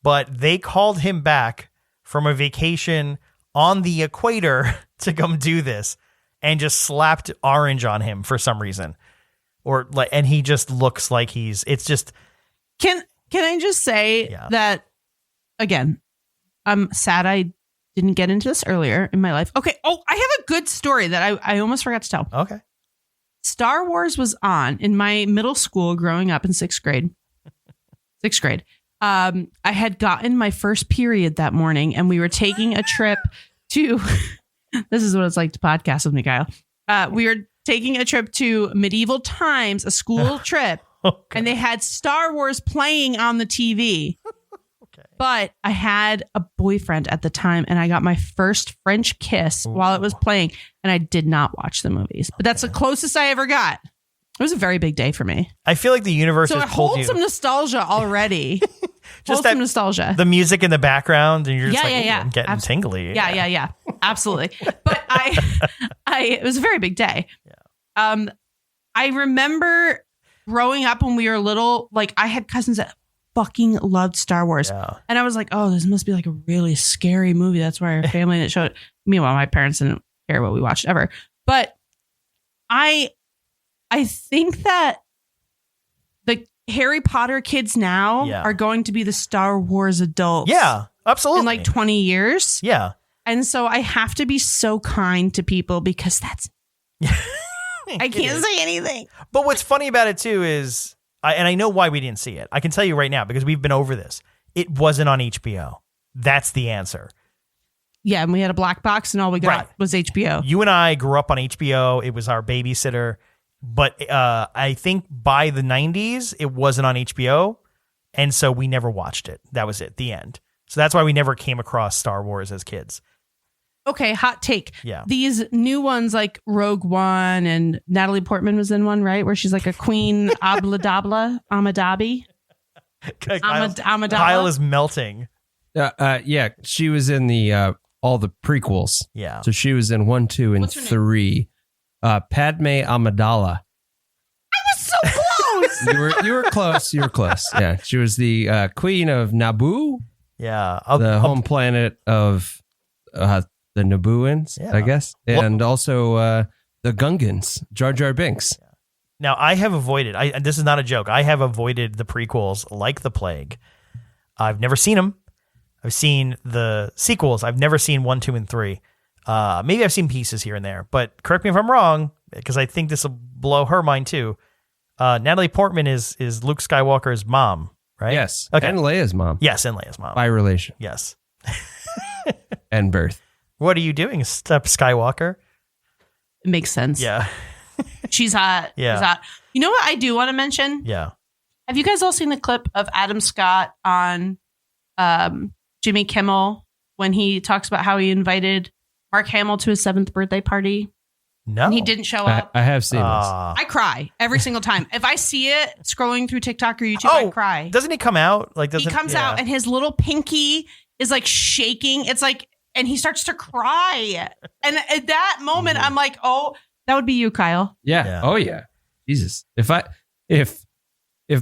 But they called him back from a vacation on the equator to come do this and just slapped orange on him for some reason. And he just looks like it's just.
Can I just say that, again, I'm sad I didn't get into this earlier in my life. Okay. Oh, I have a good story that I almost forgot to tell.
Okay.
Star Wars was on in my middle school growing up in 6th grade. I had gotten my first period that morning, and we were taking a trip to. This is what it's like to podcast with me, Kyle. We were taking a trip to medieval times, a school trip, and they had Star Wars playing on the TV. But I had a boyfriend at the time, and I got my first French kiss while it was playing, and I did not watch the movies. But that's the closest I ever got. It was a very big day for me.
I feel like the universe
So
has
it
told
holds
you
some nostalgia already.
just
some nostalgia.
The music in the background, and you're just I'm getting tingly.
Yeah. Absolutely. But it was a very big day. Yeah. I remember growing up when we were little, like I had cousins that fucking loved Star Wars.
Yeah.
And I was like, oh, this must be like a really scary movie. That's why our family didn't show it. Meanwhile, my parents didn't care what we watched ever. But I think that the Harry Potter kids now are going to be the Star Wars adults.
Yeah, absolutely.
In like 20 years.
Yeah.
And so I have to be so kind to people because that's I can't say anything.
But what's funny about it too is, and I know why we didn't see it. I can tell you right now because we've been over this. It wasn't on HBO. That's the answer.
Yeah, and we had a black box, and all we got was HBO.
You and I grew up on HBO. It was our babysitter. But I think by the 90s, it wasn't on HBO. And so we never watched it. That was it, the end. So that's why we never came across Star Wars as kids.
Okay, hot take.
Yeah.
These new ones like Rogue One, and Natalie Portman was in one, right? Where she's like a queen Amidala.
Kyle is melting.
Yeah, she was in the all the prequels.
Yeah.
So she was in 1, 2, and 3. Padme Amidala.
I was so close.
You were close. You were close. Yeah, she was the queen of Naboo.
Yeah,
the home planet of the Nabooans, I guess, and also the Gungans, Jar Jar Binks.
Now I have avoided. This is not a joke. I have avoided the prequels like the plague. I've never seen them. I've seen the sequels. I've never seen 1, 2, and 3. Maybe I've seen pieces here and there, but correct me if I'm wrong, because I think this will blow her mind too. Natalie Portman is Luke Skywalker's mom, right?
Yes.
Okay.
And Leia's mom.
Yes, and Leia's mom.
By relation.
Yes.
And birth.
What are you doing, Step Skywalker?
It makes sense.
Yeah.
She's hot.
Yeah.
She's hot. You know what I do want to mention?
Yeah.
Have you guys all seen the clip of Adam Scott on Jimmy Kimmel when he talks about how he invited Mark Hamill to his 7th birthday party?
No.
And he didn't show up.
I have seen this.
I cry every single time. If I see it scrolling through TikTok or YouTube, I cry.
Doesn't he come out?
He comes out and his little pinky is like shaking. It's like, and he starts to cry. And at that moment, I'm like, oh, that would be you, Kyle.
Yeah. Oh yeah. Jesus. If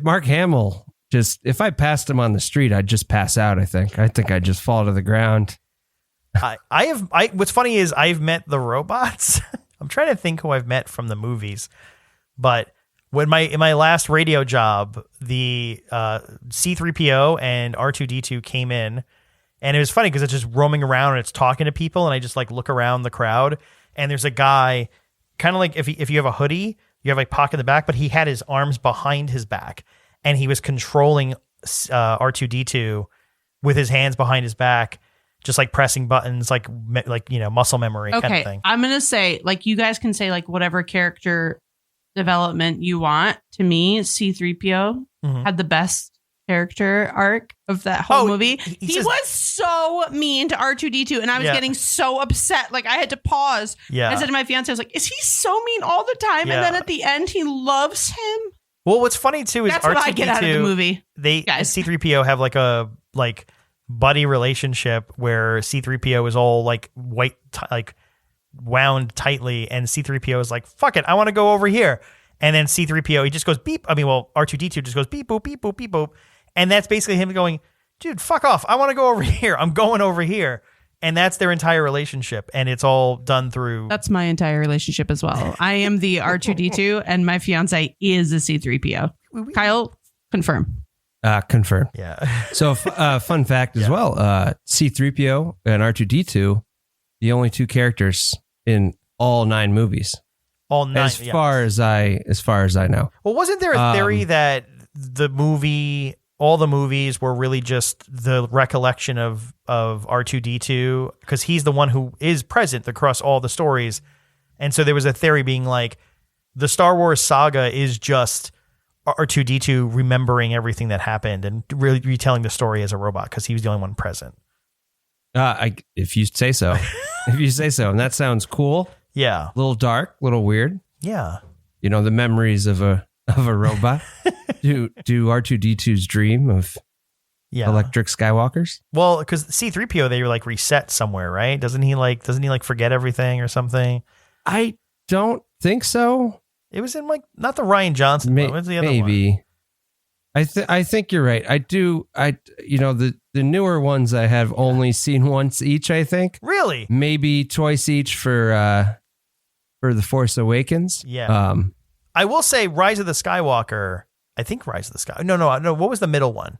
Mark Hamill if I passed him on the street, I'd just pass out. I think I'd just fall to the ground.
What's funny is I've met the robots. I'm trying to think who I've met from the movies, but in my last radio job, the C-3PO and R2-D2 came in, and it was funny because it's just roaming around and it's talking to people, and I just like look around the crowd, and there's a guy, kind of like if you have a hoodie, you have like pocket in the back, but he had his arms behind his back, and he was controlling R2-D2 with his hands behind his back. Just like pressing buttons, like muscle memory kind of thing.
I'm gonna say, like, you guys can say like whatever character development you want. To me, C-3PO had the best character arc of that whole movie. He was so mean to R2-D2, and I was getting so upset. Like I had to pause.
Yeah.
I said to my fiance, I was like, "Is he so mean all the time?"
Yeah.
And then at the end, he loves him.
Well, what's funny too is
that's
R2-D2,
what I get out of the movie.
C-3PO have like a buddy relationship where C-3PO is all like wound tightly, and C-3PO is like, fuck it, I want to go over here. And then C-3PO, he just goes beep. R2-D2 just goes beep, boop, beep, boop, beep, boop. And that's basically him going, dude, fuck off. I want to go over here. I'm going over here. And that's their entire relationship. And it's all done through.
That's my entire relationship as well. I am the R2-D2 and my fiance is a C-3PO. Kyle, confirm.
Confirm.
Yeah.
So, fun fact as well, C-3PO and R2-D2, the only 2 characters in all 9 movies.
All 9.
As far as I know.
Well, wasn't there a theory that the movie all the movies were really just the recollection of R2-D2, because he's the one who is present across all the stories. And so there was a theory being like, the Star Wars saga is just R2-D2 remembering everything that happened and really retelling the story as a robot, because he was the only one present.
If you say so. If you say so. And that sounds cool.
Yeah.
A little dark, a little weird.
Yeah.
You know, the memories of a robot. do R2-D2's dream of electric Skywalkers?
Well, because C-3PO, they were like reset somewhere, right? Doesn't he forget everything or something?
I don't think so.
It was in like, not the Rian Johnson one. What's the other
maybe.
one?
I think you're right. The newer ones I have only seen once each, I think.
Really?
Maybe twice each for The Force Awakens.
Yeah. I will say Rise of the Skywalker. I think Rise of the Skywalker. No. What was the middle one?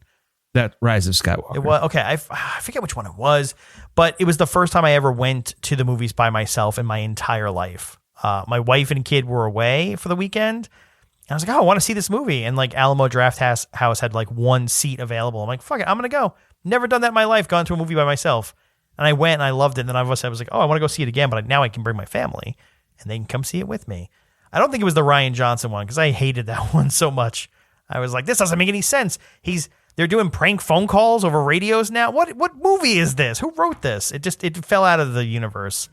That Rise of Skywalker.
It was, okay. I forget which one it was, but it was the first time I ever went to the movies by myself in my entire life. My wife and kid were away for the weekend. And I was like, I want to see this movie. And like Alamo Drafthouse had like one seat available. I'm like, fuck it, I'm going to go. Never done that in my life, gone to a movie by myself. And I went and I loved it. And then I was like, oh, I want to go see it again. But now I can bring my family and they can come see it with me. I don't think it was the Rian Johnson one, because I hated that one so much. I was like, this doesn't make any sense. They're doing prank phone calls over radios now. What movie is this? Who wrote this? It fell out of the universe,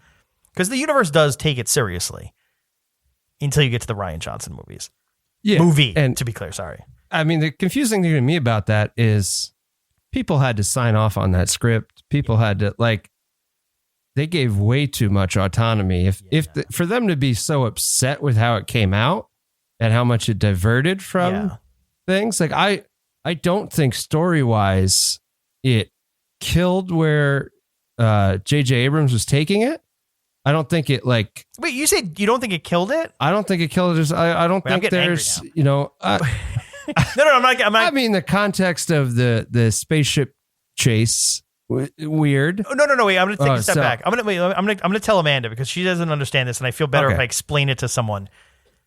because the universe does take it seriously until you get to the Rian Johnson movies.
Yeah,
movie,
and
to be clear, sorry.
I mean, the confusing thing to me about that is people had to sign off on that script. People had to, like, they gave way too much autonomy. For them to be so upset with how it came out and how much it diverted from things, like I don't think story-wise it killed where J.J. Abrams was taking it. I don't think it like.
Wait, you said you don't think it killed it?
I don't think it killed it. I don't think there's,
No, I'm not.
I mean, the context of the spaceship chase, weird.
No. Wait, I'm going to take a step back. I'm going to tell Amanda, because she doesn't understand this, and I feel better if I explain it to someone.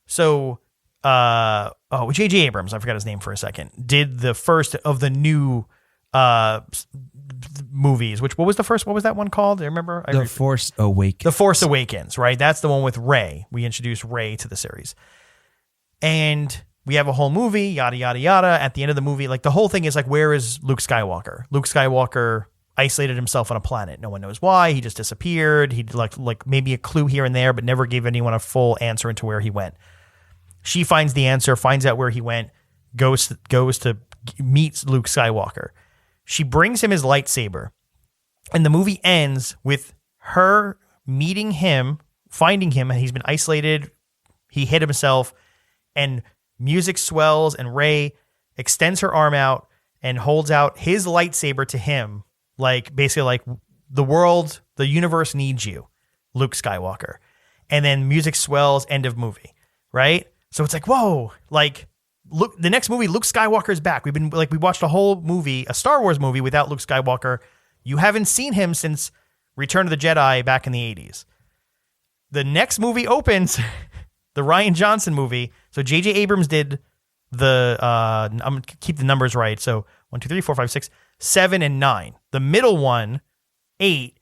So, J.J. Abrams, I forgot his name for a second, did the first of the new movies. What was the first? What was that one called? Do you remember?
The Force Awakens.
The Force Awakens, right? That's the one with Rey. We introduced Rey to the series. And we have a whole movie, yada, yada, yada. At the end of the movie, like, the whole thing is like, where is Luke Skywalker? Luke Skywalker isolated himself on a planet. No one knows why. He just disappeared. He like maybe a clue here and there, but never gave anyone a full answer into where he went. She finds the answer, finds out where he went, goes to meet Luke Skywalker. She brings him his lightsaber, and the movie ends with her meeting him, finding him, and he's been isolated. He hit himself, and music swells, and Rey extends her arm out and holds out his lightsaber to him, like basically like, the world, the universe needs you, Luke Skywalker. And then music swells, end of movie, right? So it's like, whoa, like, look, the next movie, Luke Skywalker is back. We watched a whole movie, a Star Wars movie without Luke Skywalker. You haven't seen him since Return of the Jedi back in the 80s. The next movie opens, the Rian Johnson movie. So J.J. Abrams did I'm going to keep the numbers right. So 1, 2, 3, 4, 5, 6, 7, and 9. The middle one, 8,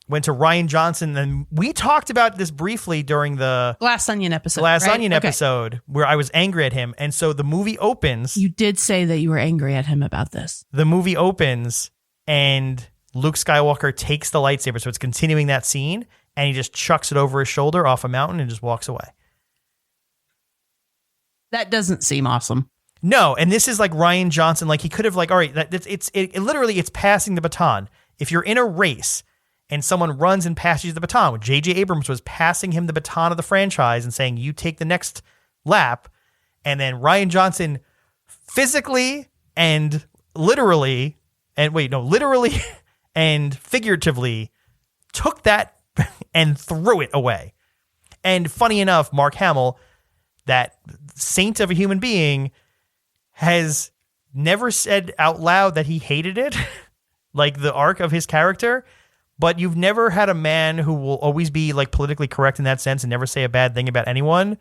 went to Rian Johnson. And we talked about this briefly during the
Glass Onion episode.
Episode, where I was angry at him. And so the movie opens.
You did say that you were angry at him about this.
The movie opens and Luke Skywalker takes the lightsaber. So it's continuing that scene, and he just chucks it over his shoulder off a mountain and just walks away.
That doesn't seem awesome.
No. And this is like Rian Johnson. Like, he could have, like, all right, literally it's passing the baton. If you're in a race and someone runs and passes you the baton, J.J. Abrams was passing him the baton of the franchise and saying, you take the next lap. And then Rian Johnson physically and literally and figuratively took that and threw it away. And funny enough, Mark Hamill, that saint of a human being, has never said out loud that he hated it, like the arc of his character. But you've never had a man who will always be like politically correct in that sense and never say a bad thing about anyone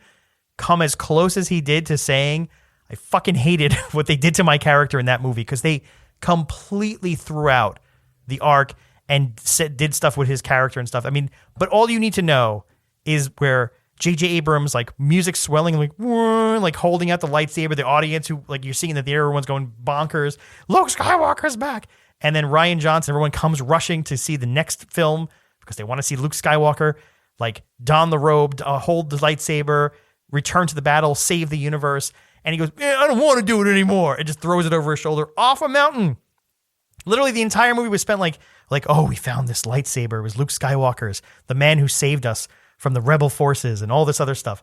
come as close as he did to saying, I fucking hated what they did to my character in that movie because they completely threw out the arc and did stuff with his character and stuff. I mean, but all you need to know is where J.J. Abrams, like music swelling, like holding out the lightsaber, the audience who like you're seeing in the theater, everyone's going bonkers. Luke Skywalker's back. And then Rian Johnson, everyone comes rushing to see the next film because they want to see Luke Skywalker like don the robe, hold the lightsaber, return to the battle, save the universe. And he goes, I don't want to do it anymore. And just throws it over his shoulder off a mountain. Literally the entire movie was spent like, oh, we found this lightsaber. It was Luke Skywalker's, the man who saved us from the rebel forces and all this other stuff.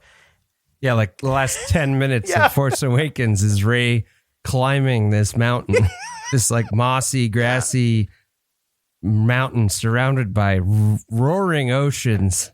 Yeah, like the last 10 minutes of Force Awakens is Rey climbing this mountain, this like mossy, grassy mountain surrounded by roaring oceans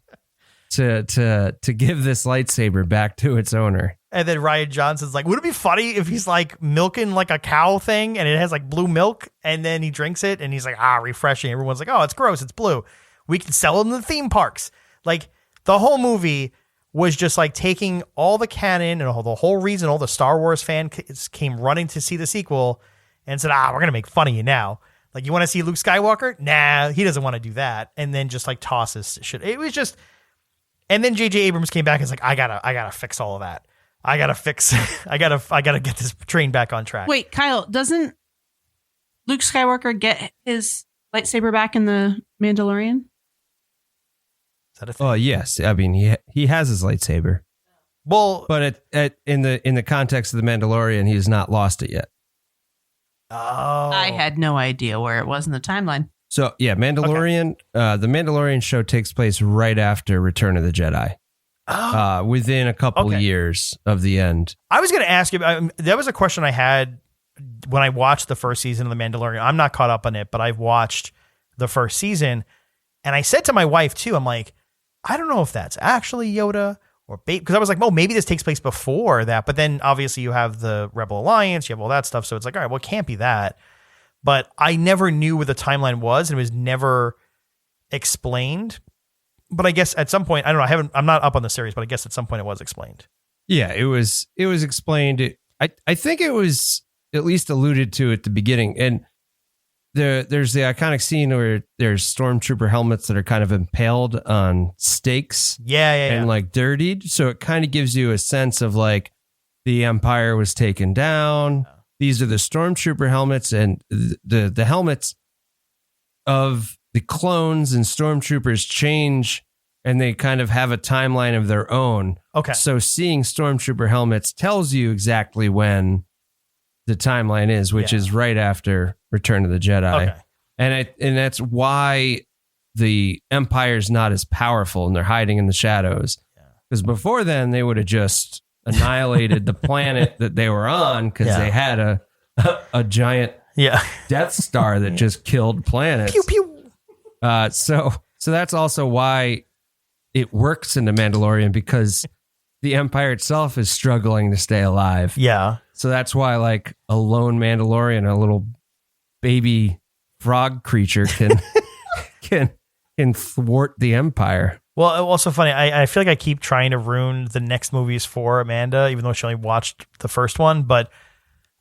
to give this lightsaber back to its owner.
And then Rian Johnson's like, would it be funny if he's like milking like a cow thing and it has like blue milk and then he drinks it and he's like, refreshing. Everyone's like, oh, it's gross. It's blue. We can sell it in the theme parks. Like the whole movie was just like taking all the canon and the whole reason all the Star Wars fans came running to see the sequel and said, we're going to make fun of you now. Like, you want to see Luke Skywalker? Nah, he doesn't want to do that. And then just like tosses shit. It was just, and then J.J. Abrams came back and was like, I gotta fix all of that. I gotta get this train back on track.
Wait, Kyle, doesn't Luke Skywalker get his lightsaber back in the Mandalorian?
Is that a thing?
Oh yes, I mean he has his lightsaber.
Well,
but in the context of the Mandalorian, he has not lost it yet.
Oh,
I had no idea where it was in the timeline.
So yeah, Mandalorian. The Mandalorian show takes place right after Return of the Jedi. Within a couple years of the end.
I was going to ask you, that was a question I had when I watched the first season of The Mandalorian. I'm not caught up on it, but I've watched the first season. And I said to my wife too, I'm like, I don't know if that's actually Yoda or because I was like, well, maybe this takes place before that. But then obviously you have the Rebel Alliance, you have all that stuff. So it's like, all right, well, it can't be that. But I never knew what the timeline was and it was never explained. But I guess at some point, I don't know. I'm not up on the series, but I guess at some point it was explained.
Yeah, it was explained. I think it was at least alluded to at the beginning. And there's the iconic scene where there's stormtrooper helmets that are kind of impaled on stakes.
Yeah.
And like dirtied. So it kind of gives you a sense of like the Empire was taken down. These are the stormtrooper helmets, and the helmets of the clones and stormtroopers change, and they kind of have a timeline of their own.
Okay.
So seeing stormtrooper helmets tells you exactly when the timeline is, which is right after Return of the Jedi.
Okay.
And that's why the Empire's not as powerful and they're hiding in the shadows. Because before then they would have just annihilated the planet that they were on because they had a giant Death Star that just killed planets.
Pew pew.
So that's also why it works in The Mandalorian, because the Empire itself is struggling to stay alive.
Yeah.
So that's why like a lone Mandalorian, a little baby frog creature can thwart the Empire.
Well, also funny, I feel like I keep trying to ruin the next movies for Amanda, even though she only watched the first one, but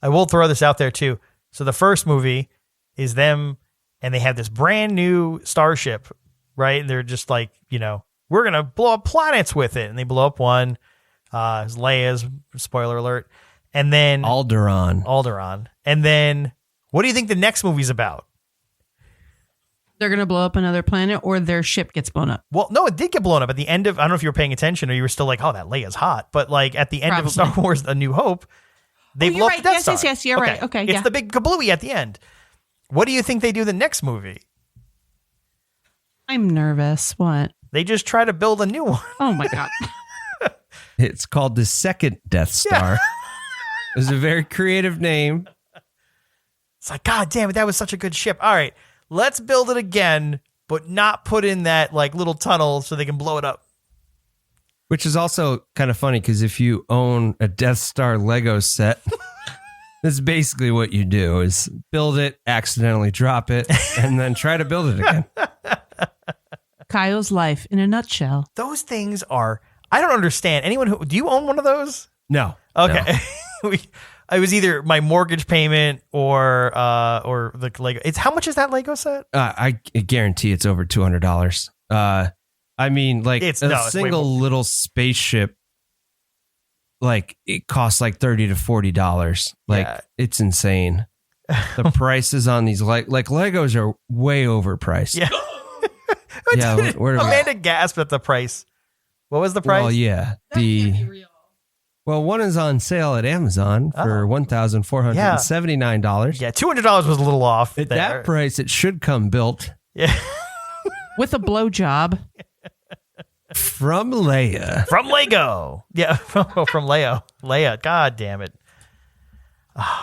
I will throw this out there too. So the first movie is them, and they have this brand new starship, right? And they're just like, we're going to blow up planets with it. And they blow up one. It's Leia's, spoiler alert. And then Alderaan. And then what do you think the next movie's about?
They're going to blow up another planet, or their ship gets blown up.
Well, no, it did get blown up at the end of, I don't know if you were paying attention or you were still like, oh, that Leia's hot. But like at the end of Star Wars, A New Hope, they blow up the Death Star.
Yes, you're right. Okay,
it's the big kablooey at the end. What do you think they do the next movie?
I'm nervous. What?
They just try to build a new one.
Oh my God.
It's called the second Death Star. It's a very creative name.
It's like, God damn it, that was such a good ship. All right, let's build it again, but not put in that like little tunnel so they can blow it up.
Which is also kind of funny because if you own a Death Star Lego set, that's basically what you do is build it, accidentally drop it, and then try to build it again.
Kyle's life in a nutshell.
Those things are, I don't understand. Do you own one of those?
No.
Okay. it was either my mortgage payment or the Lego. It's how much is that Lego set?
I guarantee it's over $200. I mean, like
it's
a
way
single
more.
little spaceship, like it costs like $30 to $40. Like
Yeah.
it's insane. The prices on these like Legos are way overpriced.
Yeah.
Yeah, where are we?
Amanda gasped at the price. What was the price?
Well, yeah. Well, one is on sale at Amazon for $1,479.
Yeah, $200 was a little off.
At
there.
that price, it should come built
Yeah.
With a blowjob.
from Leia.
From Lego. Yeah, from Leo. Leia. God damn it.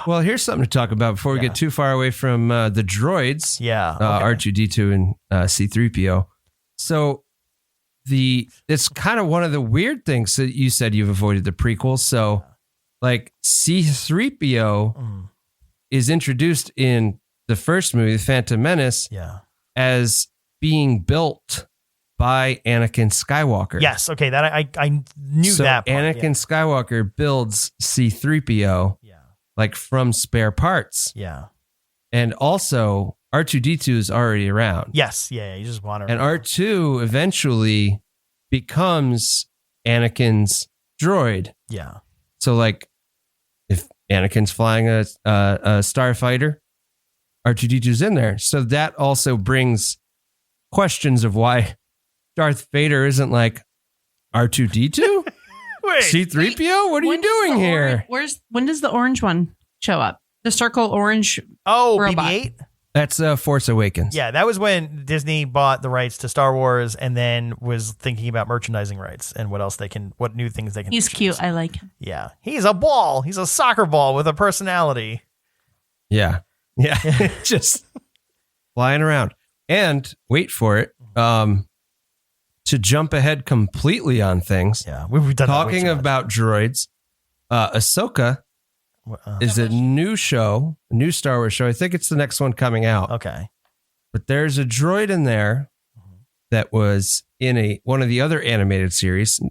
Well, here's something to talk about before we get too far away from the droids.
Yeah. Okay.
R2D2 and C3PO. So it's kind of one of the weird things that you said you've avoided the prequels. So like C3PO is introduced in the first movie, The Phantom Menace, as being built by Anakin Skywalker.
Yes. Okay. That I knew
So
that. Part.
Anakin Skywalker builds C3PO like from spare parts.
Yeah.
And also R2D2 is already around.
Yes. Yeah. You just want to.
And R2 eventually becomes Anakin's droid.
Yeah.
So like if Anakin's flying a starfighter, R2D2's in there. So that also brings questions of why Darth Vader isn't like R2D2?
Wait.
C3PO? What are you doing here?
When does the orange one show up? The circle orange.
Oh,
robot.
BB-8?
That's Force Awakens.
Yeah, that was when Disney bought the rights to Star Wars and then was thinking about merchandising rights and what new things they can
He's
introduce.
cute. I like him.
Yeah. He's a ball. He's a soccer ball with a personality.
Yeah. Just flying around. And wait for it. To jump ahead completely on things.
Yeah. We've done that way
Talking
too much.
about droids, Ahsoka is a new show, a new Star Wars show. I think it's the next one coming out.
Okay.
But there's a droid in there that was in one of the other animated series.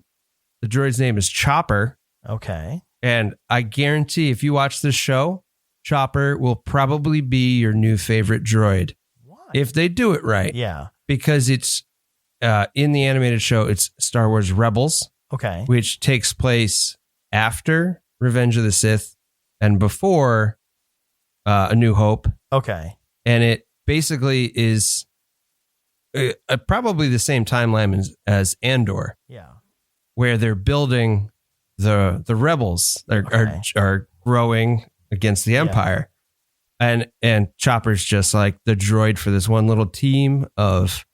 The droid's name is Chopper.
Okay.
And I guarantee if you watch this show, Chopper will probably be your new favorite droid.
Why?
If they do it right.
Yeah.
Because it's in the animated show, it's Star Wars Rebels,
Okay.
which takes place after Revenge of the Sith and before A New Hope.
Okay.
And it basically is probably the same timeline as Andor,
Yeah.
where they're building the rebels are growing against the Empire. And Chopper's just like the droid for this one little team of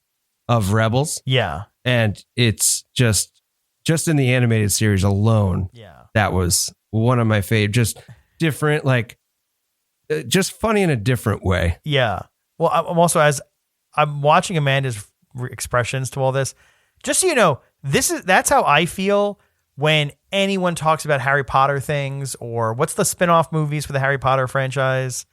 rebels.
Yeah.
And it's just in the animated series alone.
Yeah.
That was one of my favorite, just different, like just funny in a different way.
Yeah. Well, I'm also, as I'm watching Amanda's expressions to all this, just so you know, that's how I feel when anyone talks about Harry Potter things, or what's the spin-off movies for the Harry Potter franchise?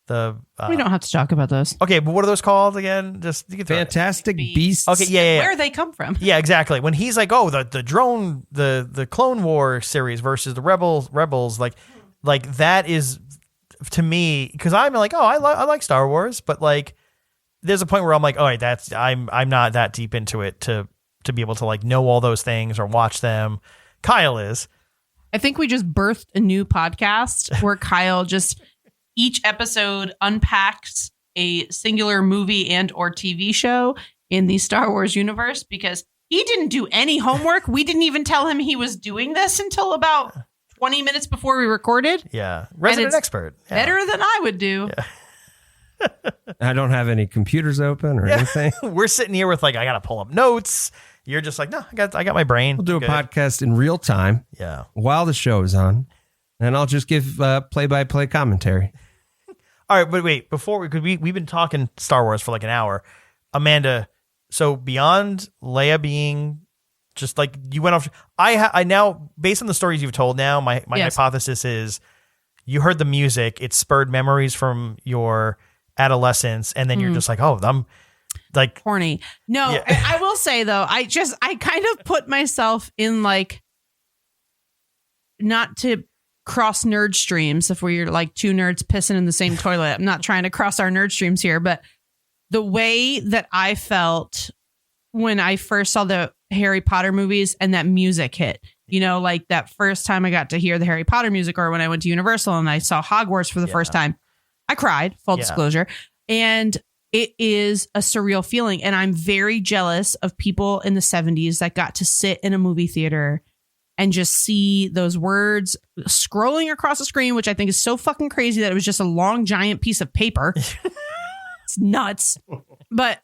We don't have to talk about those.
Okay, but what are those called again? Just you can throw it.
Fantastic Beasts.
Okay, yeah.
Where they come from?
Yeah, exactly. When he's like, "Oh, the drone, the Clone War series versus the Rebels," like that is to me, because I'm like, "Oh, I like Star Wars," but like, there's a point where I'm like, "Oh, right, I'm not that deep into it to be able to like know all those things or watch them." Kyle is.
I think we just birthed a new podcast where Kyle just each episode unpacks a singular movie and or TV show in the Star Wars universe, because he didn't do any homework. We didn't even tell him he was doing this until about 20 minutes before we recorded.
Yeah. Resident expert. Yeah.
Better than I would do.
Yeah.
I don't have any computers open or anything.
We're sitting here with like, I got to pull up notes. You're just like, no, I got my brain.
We'll do a
Good.
podcast in real time
Yeah.
while the show is on, and I'll just give play-by-play commentary.
All right, but wait, before we've been talking Star Wars for like an hour. Amanda, so beyond Leia being just like, you went off, I now, based on the stories you've told now, my
Yes.
hypothesis is you heard the music, it spurred memories from your adolescence, and then you're just like, oh, I'm like
Horny. No,
Yeah.
I will say though, I kind of put myself in like, not to cross nerd streams if we're like two nerds pissing in the same toilet. I'm not trying to cross our nerd streams here, but the way that I felt when I first saw the Harry Potter movies and that music hit, like that first time I got to hear the Harry Potter music, or when I went to Universal and I saw Hogwarts for the first time, I cried, full disclosure. And it is a surreal feeling. And I'm very jealous of people in the 70s that got to sit in a movie theater and just see those words scrolling across the screen, which I think is so fucking crazy that it was just a long, giant piece of paper. It's nuts. But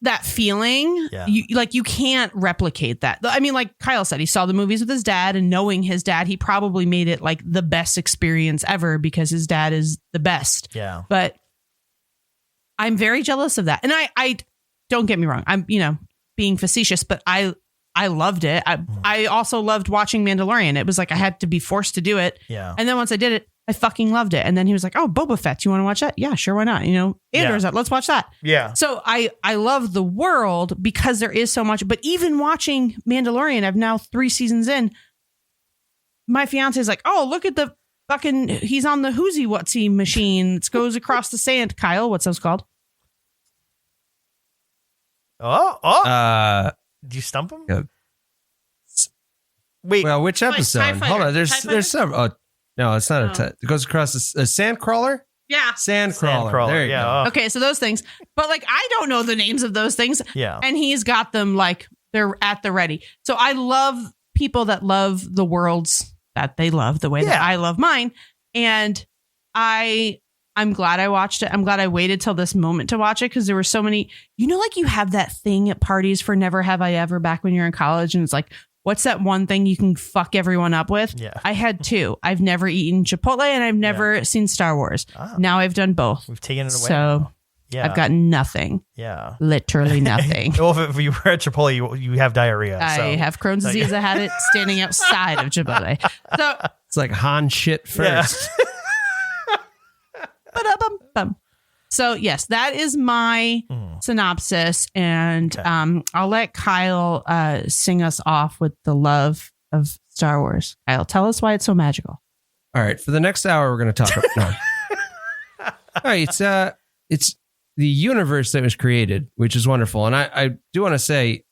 that feeling, you can't replicate that. I mean, like Kyle said, he saw the movies with his dad, and knowing his dad, he probably made it like the best experience ever because his dad is the best.
Yeah.
But I'm very jealous of that. And I don't get me wrong. I'm, being facetious, but I loved it. I also loved watching Mandalorian. It was like I had to be forced to do it.
Yeah.
And then once I did it, I fucking loved it. And then he was like, "Oh, Boba Fett, you want to watch that? Yeah, sure, why not? Andor's that. Let's watch that."
Yeah.
So I love the world because there is so much. But even watching Mandalorian, I've now 3 seasons in. My fiance is like, "Oh, look at the fucking, he's on the whoozy whatsy machine. It goes across the sand." Kyle, what's those called?
Did you stump him?
Yeah.
Wait.
Well, which episode?
TIE Fighter.
Hold on. There's several. Oh, no, it's not
Oh.
It goes across a sand crawler.
Yeah.
Sand crawler.
Sandcrawler,
There you go.
Okay, so those things. But like, I don't know the names of those things.
Yeah.
And he's got them like they're at the ready. So I love people that love the worlds that they love the way that I love mine. And I'm glad I watched it. I'm glad I waited till this moment to watch it because there were so many, like you have that thing at parties for Never Have I Ever back when you're in college. And it's like, what's that one thing you can fuck everyone up with?
Yeah.
I had 2. I've never eaten Chipotle and I've never seen Star Wars.
Oh.
Now I've done both.
We've taken it away.
So
yeah.
I've got nothing.
Yeah.
Literally nothing.
Well, if you were at Chipotle, you have diarrhea.
I have Crohn's disease. I had it standing outside of Chipotle. So,
It's like Han shit first.
ba-da-bum-bum. So yes, that is my synopsis, and I'll let Kyle sing us off with the love of Star Wars. Kyle, tell us why it's so magical.
All right. For the next hour, we're going to talk about. No. All right. It's the universe that was created, which is wonderful. And I do want to say,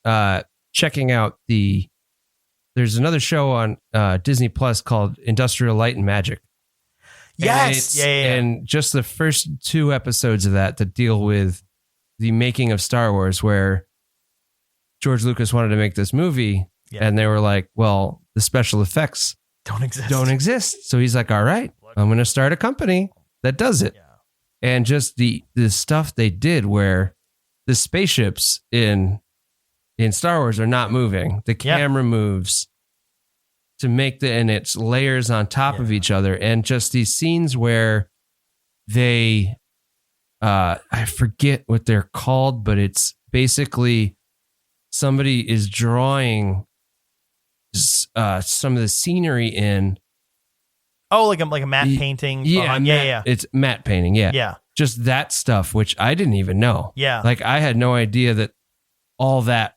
checking out there's another show on Disney Plus called Industrial Light and Magic.
Yes. Yeah.
And just the first 2 episodes of that deal with the making of Star Wars, where George Lucas wanted to make this movie, and they were like, well, the special effects
don't exist.
So he's like, all right, I'm going to start a company that does it.
Yeah.
And just the stuff they did where the spaceships in Star Wars are not moving. The camera moves to make and it's layers on top of each other. And just these scenes where they, I forget what they're called, but it's basically somebody is drawing some of the scenery in.
Oh, like a matte painting.
Yeah. It's matte painting. Yeah.
Yeah.
Just that stuff, which I didn't even know.
Yeah.
Like I had no idea that all that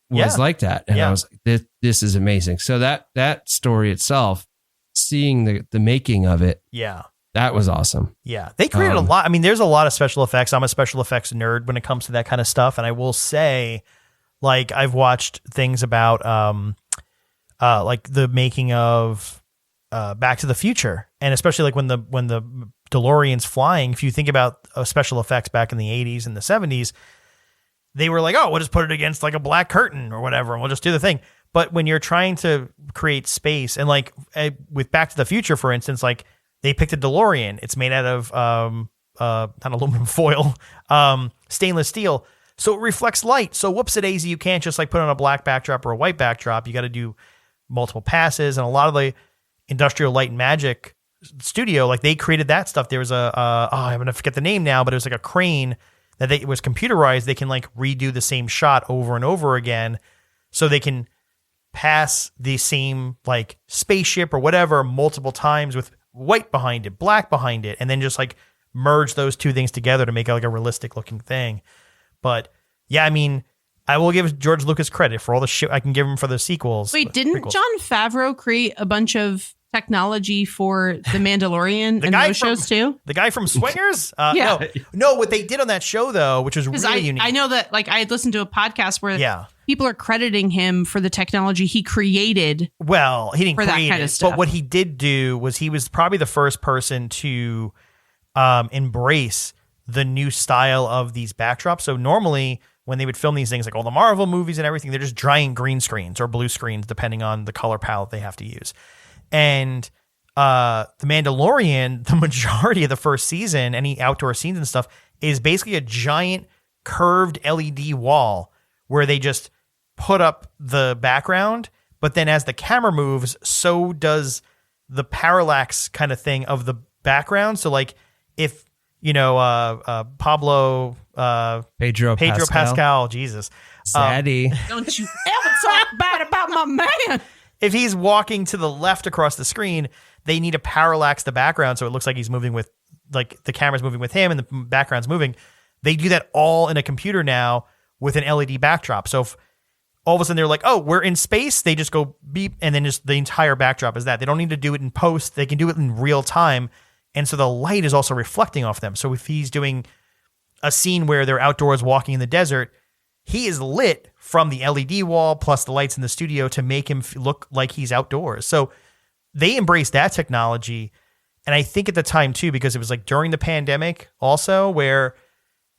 was like that. And I was like, this is amazing. So that story itself, seeing the making of it.
Yeah.
That was awesome.
Yeah. They created a lot. I mean, there's a lot of special effects. I'm a special effects nerd when it comes to that kind of stuff. And I will say, like, I've watched things about, like the making of, Back to the Future, and especially like when the DeLorean's flying. If you think about special effects back in the 80s and the 70s, they were like, oh, we'll just put it against like a black curtain or whatever, and we'll just do the thing. But when you're trying to create space, and like with Back to the Future, for instance, like they picked a DeLorean. It's made out of not aluminum foil, stainless steel, so it reflects light. So whoops-a-daisy, you can't just like put on a black backdrop or a white backdrop. You got to do multiple passes, and a lot of the Industrial Light and Magic studio, like they created that stuff. There was I'm gonna forget the name now, but it was like a crane that it was computerized. They can like redo the same shot over and over again, so they can pass the same like spaceship or whatever multiple times with white behind it, black behind it, and then just like merge those two things together to make it like a realistic looking thing. But yeah, I mean, I will give George Lucas credit for all the shit I can give him for the sequels.
Wait, didn't
prequels.
Jon Favreau create a bunch of technology for The Mandalorian and those shows too?
The guy from Swingers?
Yeah.
No, what they did on that show, though, which was really unique.
I know that, like, I had listened to a podcast where
Yeah.
people are crediting him for the technology he created.
Well, he didn't
for that
create
kind
it,
of stuff.
but what he did do was he was probably the first person to embrace the new style of these backdrops. So normally when they would film these things, like all the Marvel movies and everything, they're just giant green screens or blue screens, depending on the color palette they have to use. And The Mandalorian, the majority of the first season, any outdoor scenes and stuff, is basically a giant curved LED wall where they just put up the background, but then as the camera moves, so does the parallax kind of thing of the background. So like if, Pedro Pascal, Jesus.
Zaddy.
Don't you ever talk bad about my man.
If he's walking to the left across the screen, they need to parallax the background so it looks like he's moving with, like the camera's moving with him and the background's moving. They do that all in a computer now with an LED backdrop. So if all of a sudden they're like, oh, we're in space, they just go beep, and then just the entire backdrop is that. They don't need to do it in post. They can do it in real time. And so the light is also reflecting off them. So if he's doing a scene where they're outdoors walking in the desert, he is lit from the LED wall plus the lights in the studio to make him look like he's outdoors. So they embraced that technology. And I think at the time too, because it was like during the pandemic also, where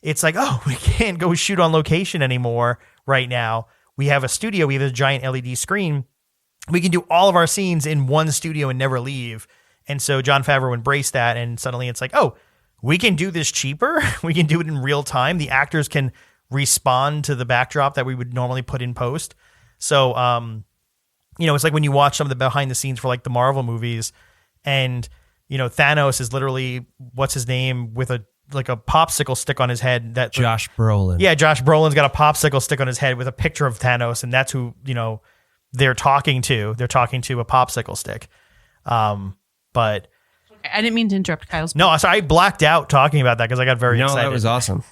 it's like, oh, we can't go shoot on location anymore right now. We have a studio, we have a giant LED screen. We can do all of our scenes in one studio and never leave. And so Jon Favreau embraced that, and suddenly it's like, oh, we can do this cheaper. We can do it in real time. The actors can respond to the backdrop that we would normally put in post. So, it's like when you watch some of the behind the scenes for like the Marvel movies, and, Thanos is literally, what's his name, with a popsicle stick on his head. That
Josh Brolin.
Yeah, Josh Brolin's got a popsicle stick on his head with a picture of Thanos, and that's who, they're talking to. They're talking to a popsicle stick. But
I didn't mean to interrupt Kyle's.
No, sorry, I blacked out talking about that because I got very excited.
No, that was awesome.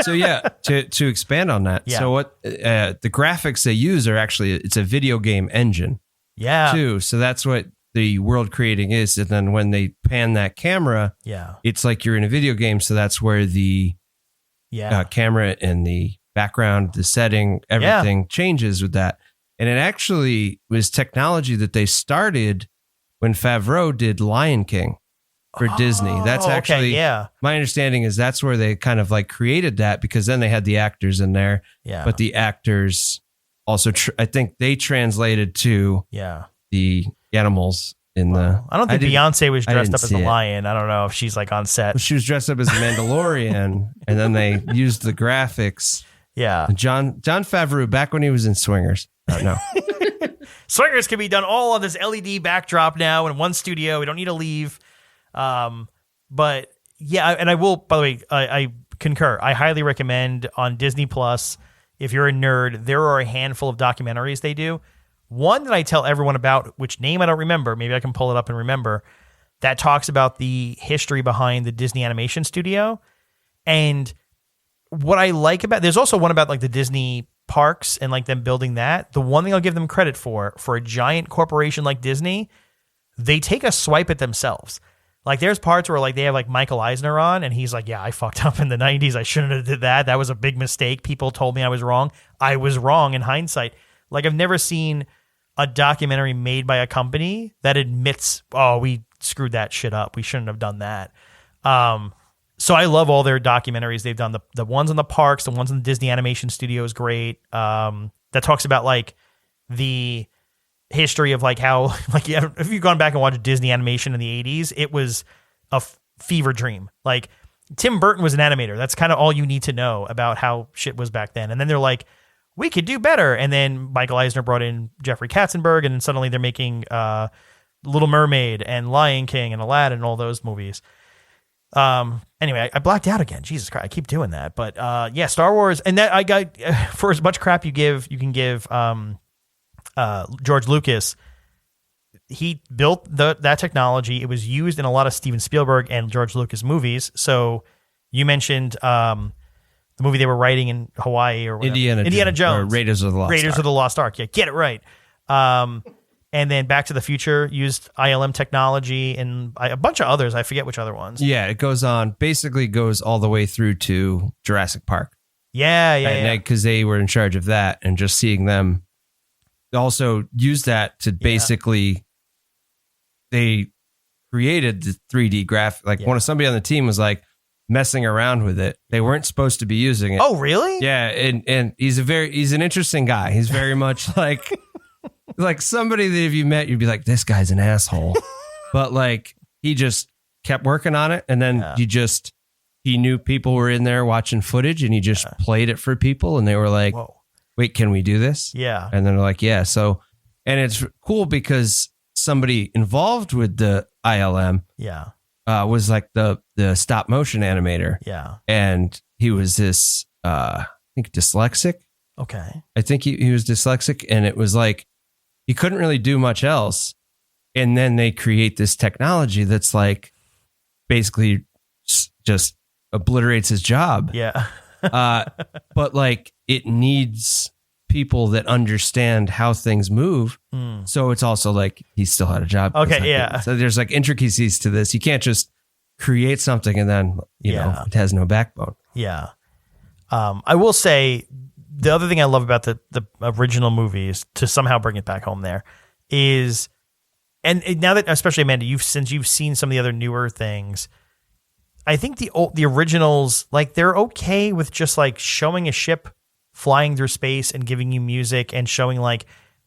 So yeah, to expand on that.
Yeah.
So what the graphics they use are actually, it's a video game engine.
Yeah.
Too. So that's what the world creating is. And then when they pan that camera, it's like you're in a video game. So that's where the camera and the background, the setting, everything changes with that. And it actually was technology that they started when Favreau did Lion King for Disney. That's actually, my understanding is that's where they kind of like created that, because then they had the actors in there.
Yeah.
But the actors also, I think they translated to the animals in the.
I don't think Beyonce was dressed up as a
it.
lion. I don't know if she's like on set.
She was dressed up as a Mandalorian, and then they used the graphics.
Yeah.
John Favreau, back when he was in Swingers. No.
Swingers can be done all on this LED backdrop now in one studio. We don't need to leave. But yeah, and I will, by the way, I concur. I highly recommend on Disney Plus, if you're a nerd, there are a handful of documentaries they do. One that I tell everyone about, which name I don't remember, maybe I can pull it up and remember, that talks about the history behind the Disney Animation Studio. And what I like about, there's also one about like the Disney parks and like them building that. The one thing I'll give them credit for a giant corporation like Disney, they take a swipe at themselves. Like there's parts where like they have like Michael Eisner on and he's like, yeah, I fucked up in the 90s. I shouldn't have did that. That was a big mistake. People told me I was wrong. I was wrong in hindsight. Like I've never seen a documentary made by a company that admits, oh, we screwed that shit up. We shouldn't have done that. So I love all their documentaries they've done. The ones on the parks, the ones in the Disney Animation Studio is great. That talks about like the history of like how, like, if you've gone back and watched Disney animation in the 80s, it was a fever dream. Like Tim Burton was an animator. That's kind of all you need to know about how shit was back then. And then they're like, we could do better. And then Michael Eisner brought in Jeffrey Katzenberg, and suddenly they're making Little Mermaid and Lion King and Aladdin and all those movies. Anyway, I blacked out again. Jesus Christ, I keep doing that. But yeah, Star Wars, and that I got for as much crap you can give George Lucas. He built that technology. It was used in a lot of Steven Spielberg and George Lucas movies. So you mentioned the movie they were writing in Hawaii or whatever.
Indiana
Jones.
Or Raiders of the Lost Ark.
Raiders of the Lost Ark. Yeah, get it right. And then Back to the Future used ILM technology and a bunch of others. I forget which other ones.
Yeah, it goes on, basically goes all the way through to Jurassic Park.
Yeah.
Because they were in charge of that, and just seeing them also use that to basically, they created the 3D graphic. Like somebody on the team was like messing around with it. They weren't supposed to be using it.
Oh, really?
Yeah, and he's an interesting guy. He's very much like somebody that if you met, you'd be like, this guy's an asshole. But like, he just kept working on it, and then he knew people were in there watching footage, and he just played it for people, and they were like, whoa, wait, can we do this?
Yeah.
And then they're like, yeah. So, and it's cool because somebody involved with the ILM was like the stop motion animator.
Yeah.
And he was this, I think, dyslexic.
Okay.
I think he was dyslexic, and it was like, he couldn't really do much else. And then they create this technology that's like basically just obliterates his job.
Yeah.
But like, it needs people that understand how things move. So it's also like, he still had a job.
Okay. Yeah.
So there's like intricacies to this. You can't just create something and then, you know, it has no backbone.
Yeah. I will say the other thing I love about the original movies, to somehow bring it back home there, is, and now that, especially Amanda, since you've seen some of the other newer things, I think the originals, like, they're okay with just like showing a ship flying through space and giving you music and showing like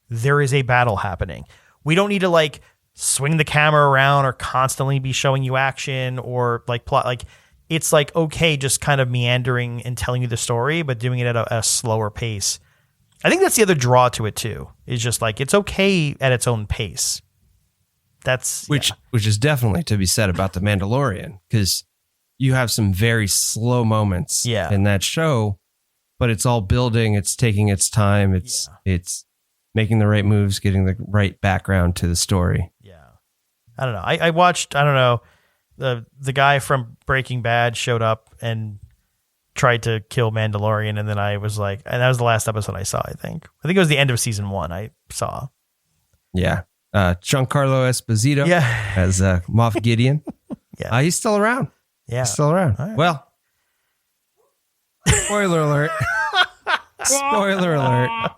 there is a battle happening. We don't need to like swing the camera around or constantly be showing you action or like plot. Like, it's like, okay, just kind of meandering and telling you the story, but doing it at a slower pace. I think that's the other draw to it too, is just like, it's okay at its own pace. That's
which is definitely to be said about The Mandalorian, because you have some very slow moments in that show, but it's all building. It's taking its time. It's making the right moves, getting the right background to the story.
Yeah. I don't know. I watched, I don't know, the guy from Breaking Bad showed up and tried to kill Mandalorian, and then I was like, and that was the last episode I saw, I think it was the end of season 1 I saw.
Yeah. Giancarlo Esposito as Moff Gideon. He's still around.
Yeah.
He's still around.
Right.
Well, spoiler alert. Spoiler alert.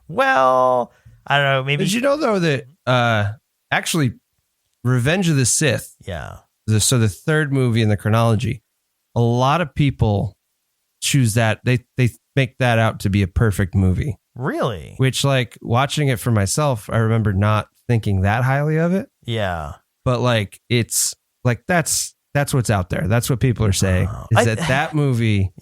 Well, I don't know. Maybe.
Did you know, though, that actually Revenge of the Sith, so the third movie in the chronology, a lot of people choose that. They make that out to be a perfect movie.
Really?
Which, like, watching it for myself, I remember not thinking that highly of it.
Yeah.
But like, it's like, that's what's out there. That's what people are saying. That movie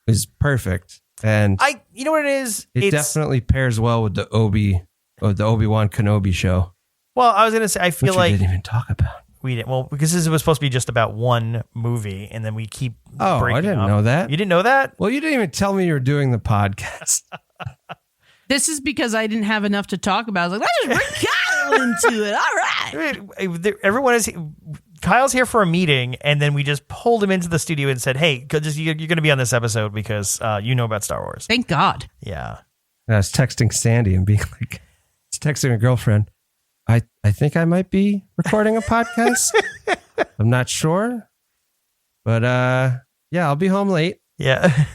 is perfect. And
you know what it is?
It definitely pairs well with the Obi-Wan Kenobi show.
Well, I was going to say, I feel like
we didn't even talk about.
We didn't. Well, because this was supposed to be just about one movie, and then we keep.
Oh, I didn't know that.
You didn't know that?
Well, you didn't even tell me you were doing the podcast.
This is because I didn't have enough to talk about. I was like, let's just bring Kyle into it. All right.
Everyone is. Kyle's here for a meeting, and then we just pulled him into the studio and said, "Hey, you're going to be on this episode because you know about Star Wars."
Thank God.
Yeah.
And I was texting Sandy and being like, texting a girlfriend, I think I might be recording a podcast. I'm not sure, but I'll be home late.
Yeah.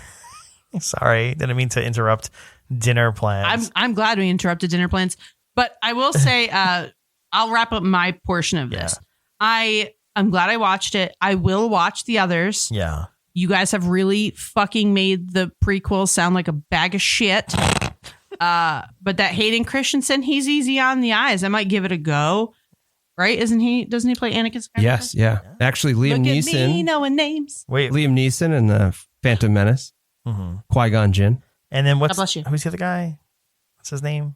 Sorry, didn't mean to interrupt dinner plans.
I'm glad we interrupted dinner plans, but I will say I'll wrap up my portion of this. I'm glad I watched it. I will watch the others.
Yeah.
You guys have really fucking made the prequel sound like a bag of shit. But that Hayden Christensen, he's easy on the eyes. I might give it a go. Right? Doesn't he play Anakin Skywalker?
Yes, yeah. Actually, Liam
Look
Neeson.
At me knowing names.
Wait,
Liam Neeson in the Phantom Menace.
Mm-hmm.
Qui-Gon Jinn.
And then
God bless you.
who's the other guy? What's his name?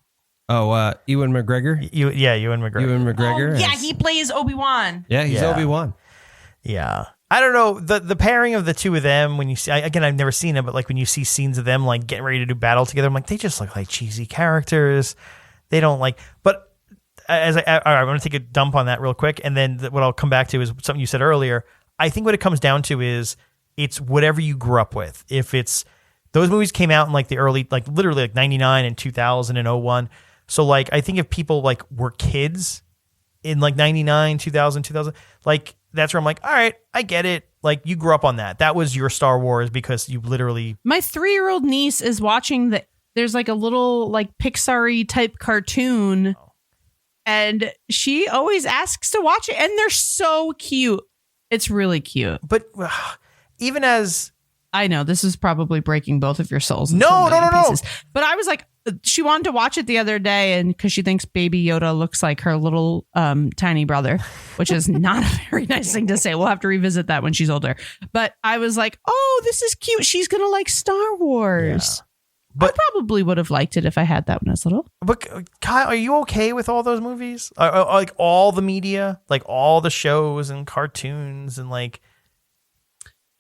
Oh, Ewan McGregor.
Ewan McGregor.
Ewan McGregor.
Oh, yeah, he plays Obi-Wan.
Yeah, he's Obi-Wan.
Yeah. I don't know, the pairing of the two of them, when you see, again, I've never seen it, but like when you see scenes of them like getting ready to do battle together, I'm like, they just look like cheesy characters. They don't like, but all right, I want to take a dump on that real quick. And then what I'll come back to is something you said earlier. I think what it comes down to is it's whatever you grew up with. If it's, those movies came out in like the early, like literally like 99 and 2000 and 01. So like, I think if people like were kids in like 99, 2000, like that's where I'm like, all right, I get it. Like you grew up on that. That was your Star Wars because you literally.
My 3-year-old niece is watching there's like a little like Pixar-y type cartoon, and she always asks to watch it, and they're so cute. It's really cute.
But even as.
I know this is probably breaking both of your souls.
No.
But I was like, she wanted to watch it the other day, and because she thinks Baby Yoda looks like her little tiny brother, which is not a very nice thing to say. We'll have to revisit that when she's older. But I was like, oh, this is cute. She's gonna like Star Wars. Yeah. But I probably would have liked it if I had that when I was little.
But Kyle, are you okay with all those movies? Like all the media, like all the shows and cartoons and like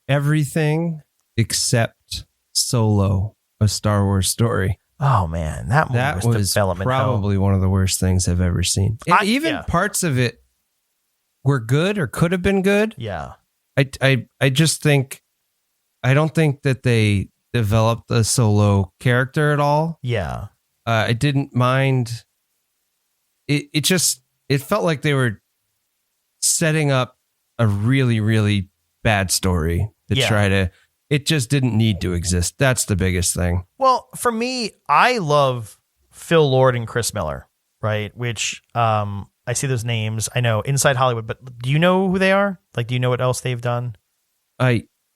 everything except Solo, a Star Wars story.
Oh man, that movie was development
probably one of the worst things I've ever seen. Even parts of it were good or could have been good.
Yeah,
I just think I don't think that they developed the Solo character at all.
Yeah,
I didn't mind. It just felt like they were setting up a really, really bad story to try to. It just didn't need to exist. That's the biggest thing.
Well, for me, I love Phil Lord and Chris Miller, right? Which I see those names. I know Inside Hollywood, but do you know who they are? Like, do you know what else they've done?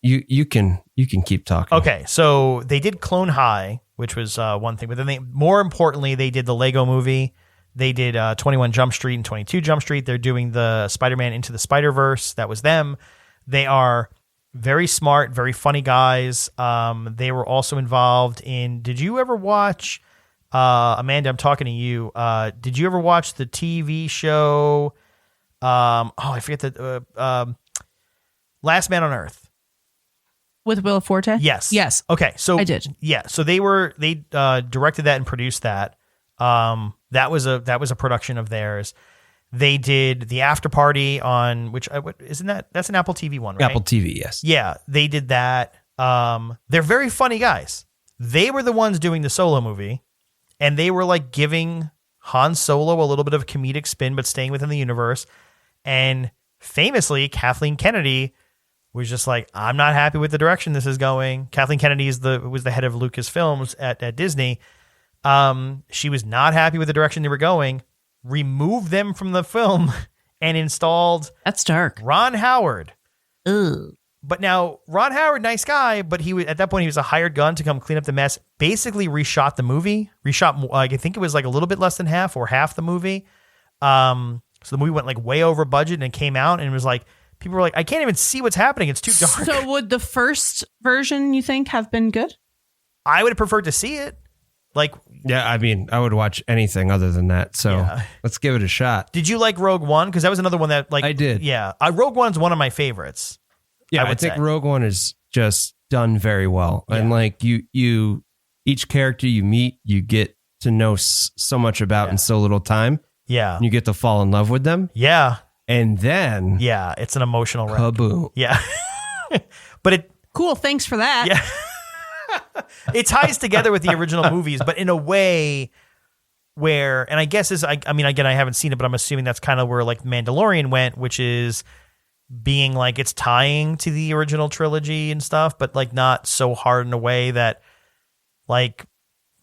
You can keep talking.
Okay, so they did Clone High, which was one thing, but then more importantly, they did the Lego Movie. They did 21 Jump Street and 22 Jump Street. They're doing the Spider-Man Into the Spider-Verse. That was them. They are very smart, very funny guys. They were also involved in. Did you ever watch, Amanda? I'm talking to you. Did you ever watch the TV show? I forget the Last Man on Earth
with Will Forte.
Yes. Okay, so
I did.
Yeah, so they directed that and produced that. That was a production of theirs. They did the After Party on that's an Apple TV one, right?
Apple TV, yes.
Yeah, they did that. They're very funny guys. They were the ones doing the Solo movie, and they were like giving Han Solo a little bit of a comedic spin, but staying within the universe. And famously, Kathleen Kennedy was just like, I'm not happy with the direction this is going. Kathleen Kennedy was the head of Lucasfilms at Disney. She was not happy with the direction they were going. Removed them from the film and installed
That's dark.
Ron Howard.
Ugh.
But now Ron Howard, nice guy, but at that point he was a hired gun to come clean up the mess. Basically reshot the movie. I think it was like a little bit less than half or half the movie. So the movie went like way over budget and it came out and it was like people were like, I can't even see what's happening. It's too dark.
So would the first version you think have been good?
I would have preferred to see it. Like,
yeah, I mean, I would watch anything other than that. So let's give it a shot.
Did you like Rogue One? Because that was another one that like
I did.
Yeah, Rogue One's one of my favorites.
Yeah, I think Rogue One is just done very well, and like you, each character you meet, you get to know so much about in so little time.
Yeah,
and you get to fall in love with them.
Yeah,
and then
it's an emotional
kaboom.
Yeah, but it
cool. Thanks for that.
Yeah. It ties together with the original movies, but in a way where, and I guess I mean, again, I haven't seen it, but I'm assuming that's kind of where like Mandalorian went, which is being like it's tying to the original trilogy and stuff, but like not so hard in a way that like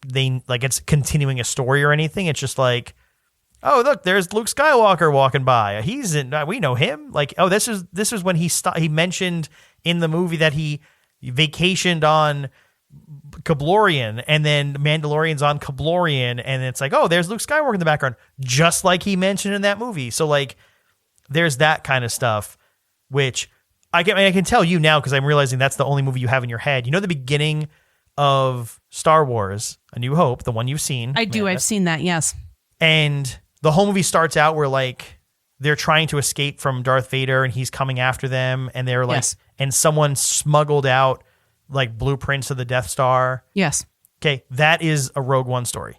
it's continuing a story or anything. It's just like, oh, look, there's Luke Skywalker walking by. He's in, we know him. Like, oh, this is when he mentioned in the movie that he vacationed on Kablorian, and then Mandalorian's on Kablorian, and it's like, oh, there's Luke Skywalker in the background, just like he mentioned in that movie. So like, there's that kind of stuff, which I can tell you now because I'm realizing that's the only movie you have in your head. You know, the beginning of Star Wars, A New Hope, the one you've seen.
I do. I've seen that. Yes.
And the whole movie starts out where like they're trying to escape from Darth Vader, and he's coming after them, and they're like, and someone smuggled out like blueprints of the Death Star.
Yes.
Okay, that is a Rogue One story.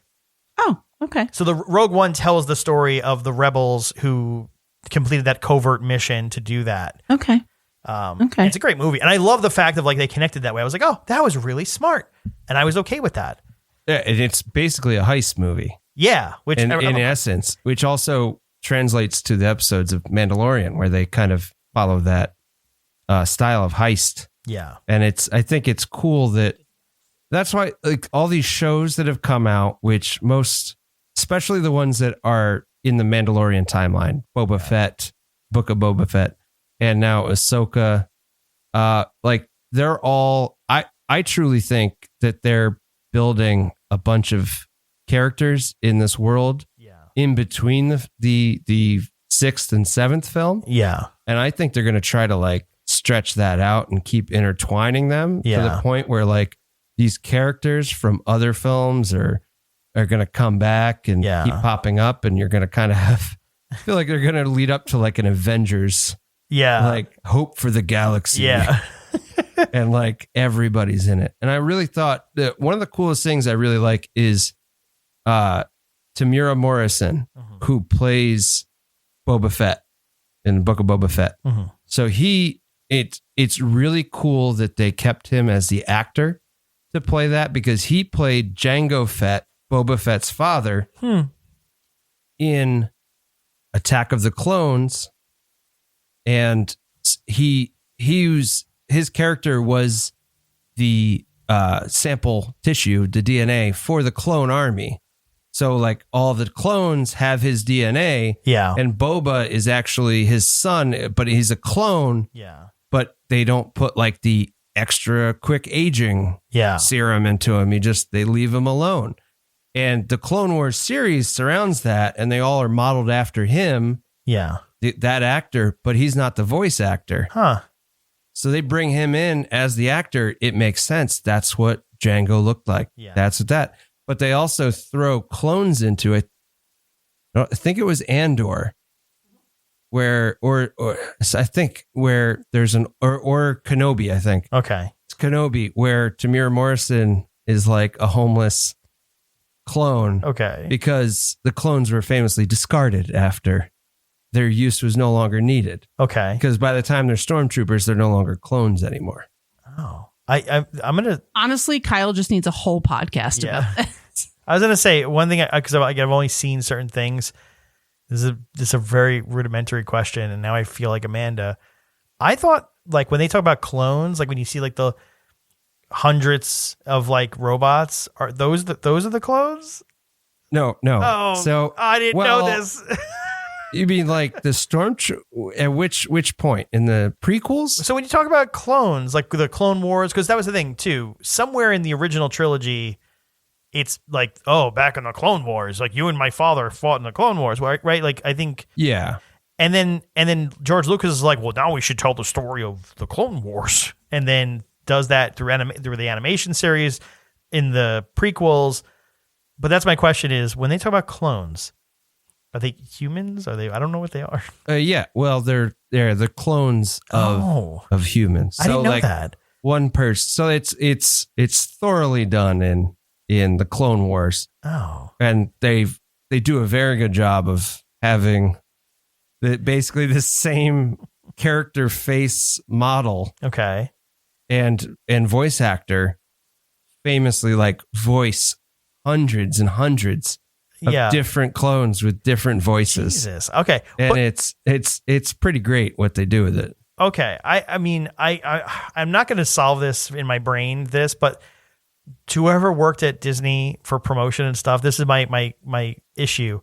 Oh, okay.
So the Rogue One tells the story of the rebels who completed that covert mission to do that.
Okay.
Okay. It's a great movie. And I love the fact of like they connected that way. I was like, oh, that was really smart. And I was okay with that.
Yeah, and it's basically a heist movie.
Yeah, which
in essence, which also translates to the episodes of Mandalorian, where they kind of follow that style of heist.
Yeah,
and I think it's cool that's why like all these shows that have come out, which most, especially the ones that are in the Mandalorian timeline, Boba Fett, Book of Boba Fett, and now Ahsoka, like they're all, I truly think that they're building a bunch of characters in this world in between the sixth and seventh film.
Yeah.
And I think they're going to try to like stretch that out and keep intertwining them to the point where like these characters from other films are going to come back and keep popping up, and you're going to kind of I feel like they're going to lead up to like an Avengers, like hope for the galaxy.
Yeah.
And like everybody's in it. And I really thought that one of the coolest things I really like is Tamira Morrison, who plays Boba Fett in the Book of Boba Fett. So it's really cool that they kept him as the actor to play that, because he played Jango Fett, Boba Fett's father, in Attack of the Clones, and his character was the sample tissue, the DNA for the clone army. So like all the clones have his DNA, and Boba is actually his son, but he's a clone. But they don't put like the extra quick aging serum into him. They leave him alone. And the Clone Wars series surrounds that, and they all are modeled after him. That actor, but he's not the voice actor. So they bring him in as the actor. It makes sense. That's what Jango looked like. That's what that. But they also throw clones into it. I think it was Andor, where I think where there's or Kenobi. I think it's Kenobi, where Tamira Morrison is like a homeless clone. Because the clones were famously discarded after their use was no longer needed. Because by the time they're stormtroopers, they're no longer clones anymore.
I'm gonna
honestly, Kyle just needs a whole podcast about that.
I was gonna say one thing, because I've only seen certain things. This is a very rudimentary question, and now I feel like Amanda. I thought like when they talk about clones, like when you see like the hundreds of like robots, are those are the clones?
No.
Oh, so I didn't know this.
You mean like the at which point in the prequels?
So when you talk about clones, like the Clone Wars, because that was the thing too. Somewhere in the original trilogy, it's like, oh, back in the Clone Wars, like you and my father fought in the Clone Wars, right? Like I think, And then George Lucas is like, well, now we should tell the story of the Clone Wars, and then does that through the animation series in the prequels. But that's my question: is when they talk about clones, are they humans? Are they? I don't know what they are.
Well, they're the clones of humans. So
I didn't know
like
that.
One person. So it's thoroughly done in the Clone Wars. And they do a very good job of having basically the same character face model. And voice actor famously like voice hundreds and hundreds of different clones with different voices.
Jesus. Okay.
And it's pretty great what they do with it.
Okay. I mean, I'm not going to solve this in my brain, but to whoever worked at Disney for promotion and stuff, this is my issue.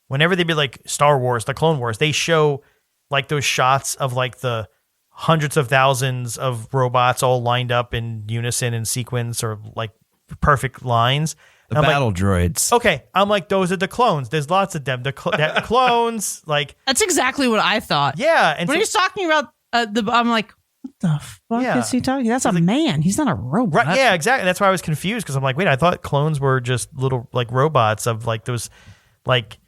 Whenever they be like Star Wars, the Clone Wars, they show like those shots of like the hundreds of thousands of robots all lined up in unison and sequence, or like perfect lines.
The battle droids.
Okay. I'm like, those are the clones. There's lots of them. The clones, like.
That's exactly what I thought.
Yeah. And
when he's talking about I'm like, what the fuck is he talking? That's a man. He's not a robot.
Right. Yeah, exactly. That's why I was confused, because I'm like, wait, I thought clones were just little like robots of like those like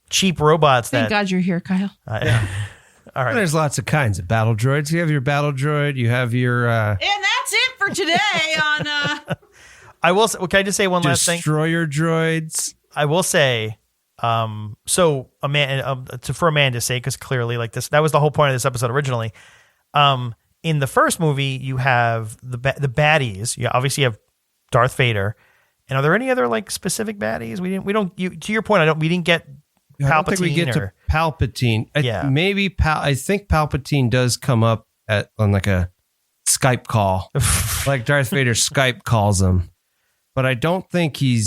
cheap robots.
Thank God you're here, Kyle.
All right.
There's lots of kinds of battle droids. You have your battle droid. You have your.
And that's it for today on.
I will say, can I just say one last thing?
Destroyer droids.
I will say, so for Amanda's sake, because clearly like this, that was the whole point of this episode originally. In the first movie, you have the baddies. You obviously have Darth Vader, And are there any other like specific baddies? To your point, we didn't get Palpatine.
I don't think we get to Palpatine. I think Palpatine does come up on like a Skype call, like Darth Vader Skype calls him. But I don't think he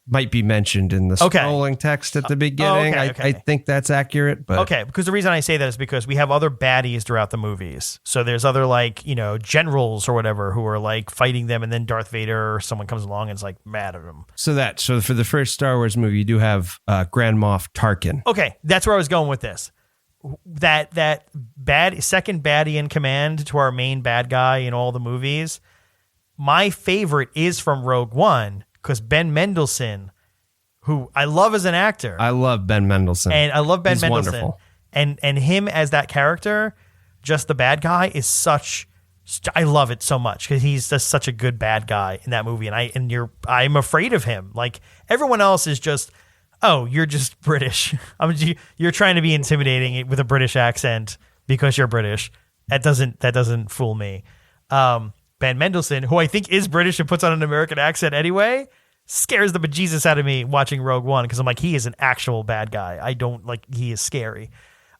might be mentioned in the scrolling text at the beginning. I think that's accurate. But
okay, because the reason I say that is because we have other baddies throughout the movies. So there's other like, generals or whatever who are like fighting them, and then Darth Vader or someone comes along and is like mad at them.
So for the first Star Wars movie, you do have Grand Moff Tarkin.
Okay, that's where I was going with this. That second baddie in command to our main bad guy in all the movies. My favorite is from Rogue One because Ben Mendelsohn, who I love as an actor.
I love Ben Mendelsohn.
And I love Ben
He's
Mendelsohn.
Wonderful.
And him as that character, just the bad guy, is I love it so much because he's just such a good bad guy in that movie. And I'm afraid of him. Like everyone else is just, oh, you're just British. You're trying to be intimidating with a British accent because you're British. That doesn't fool me. Ben Mendelsohn, who I think is British and puts on an American accent anyway, scares the bejesus out of me watching Rogue One because I'm like, he is an actual bad guy. He is scary.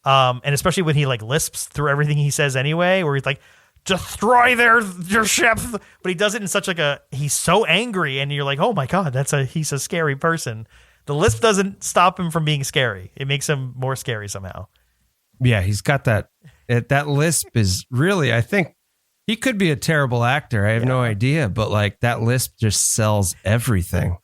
And especially when he like lisps through everything he says anyway, where he's like, destroy their ship. But he does it in such he's so angry and you're like, oh my God, he's a scary person. The lisp doesn't stop him from being scary. It makes him more scary somehow.
Yeah, he's got that lisp is really, I think, he could be a terrible actor. I have no idea, but like that lisp just sells everything.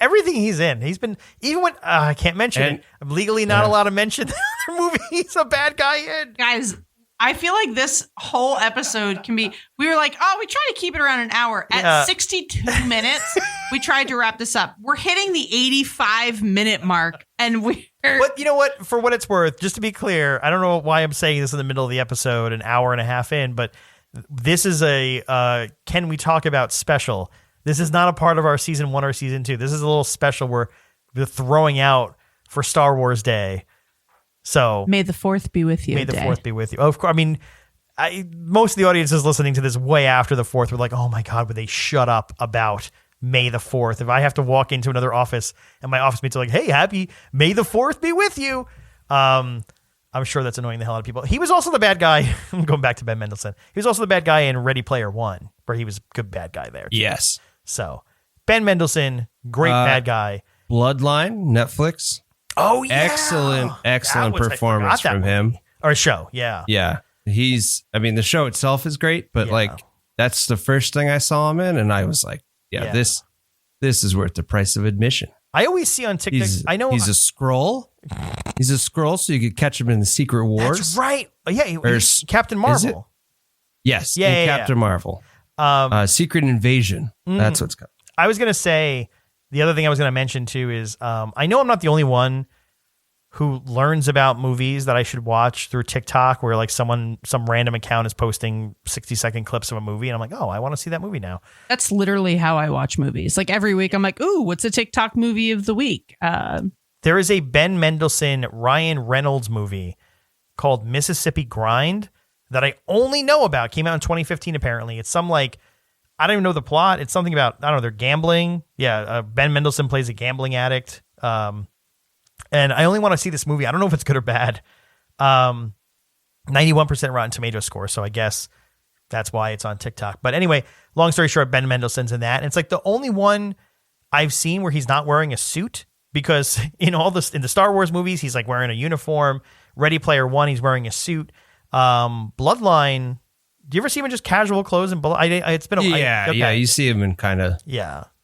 Everything he's in. He's been, even when, I can't mention it. I'm legally not allowed to mention the other movie he's a bad guy in.
Guys, I feel like this whole episode can be, we were like, we try to keep it around an hour. At 62 minutes, we tried to wrap this up. We're hitting the 85-minute mark, and
But you know what? For what it's worth, just to be clear, I don't know why I'm saying this in the middle of the episode, an hour and a half in, but this is a Can We Talk About special. This is not a part of our season 1 or season 2. This is a little special we're throwing out for Star Wars Day. So
May the 4th be with you.
May the 4th be with you. Of course, I mean, most of the audience is listening to this way after the 4th. We're like, oh my God, would they shut up about May the 4th? If I have to walk into another office and my office mates are like, hey, happy May the 4th be with you. I'm sure that's annoying the hell out of people. He was also the bad guy. I'm going back to Ben Mendelsohn. He was also the bad guy in Ready Player One, where he was a good bad guy there. Too.
Yes.
So Ben Mendelsohn, great bad guy.
Bloodline, Netflix.
Oh, yeah.
Excellent performance from him.
Or show, yeah.
Yeah. The show itself is great, but like that's the first thing I saw him in, and I was like, this is worth the price of admission.
I always see on TikTok, I know
he's a Skrull. He's a Skrull, so you could catch him in the Secret Wars.
That's right. Yeah, he's Captain Marvel.
Yes, Captain Marvel. Secret Invasion. That's what's called.
I was going to say, the other thing I was going to mention too is I know I'm not the only one who learns about movies that I should watch through TikTok, where like some random account is posting 60-second clips of a movie, and I'm like, oh, I want to see that movie now.
That's literally how I watch movies. Like every week, I'm like, ooh, what's a TikTok movie of the week?
There is a Ben Mendelsohn, Ryan Reynolds movie called Mississippi Grind that I only know about. Came out in 2015, apparently. It's some like, I don't even know the plot. It's something about, I don't know, they're gambling. Yeah, Ben Mendelsohn plays a gambling addict. And I only want to see this movie. I don't know if it's good or bad. 91% Rotten Tomatoes score, so I guess that's why it's on TikTok. But anyway, long story short, Ben Mendelsohn's in that. And it's like the only one I've seen where he's not wearing a suit, because in the Star Wars movies, he's like wearing a uniform. Ready Player One, he's wearing a suit. Bloodline, do you ever see him in just casual clothes? And it's been a while.
Yeah, you see him in kind of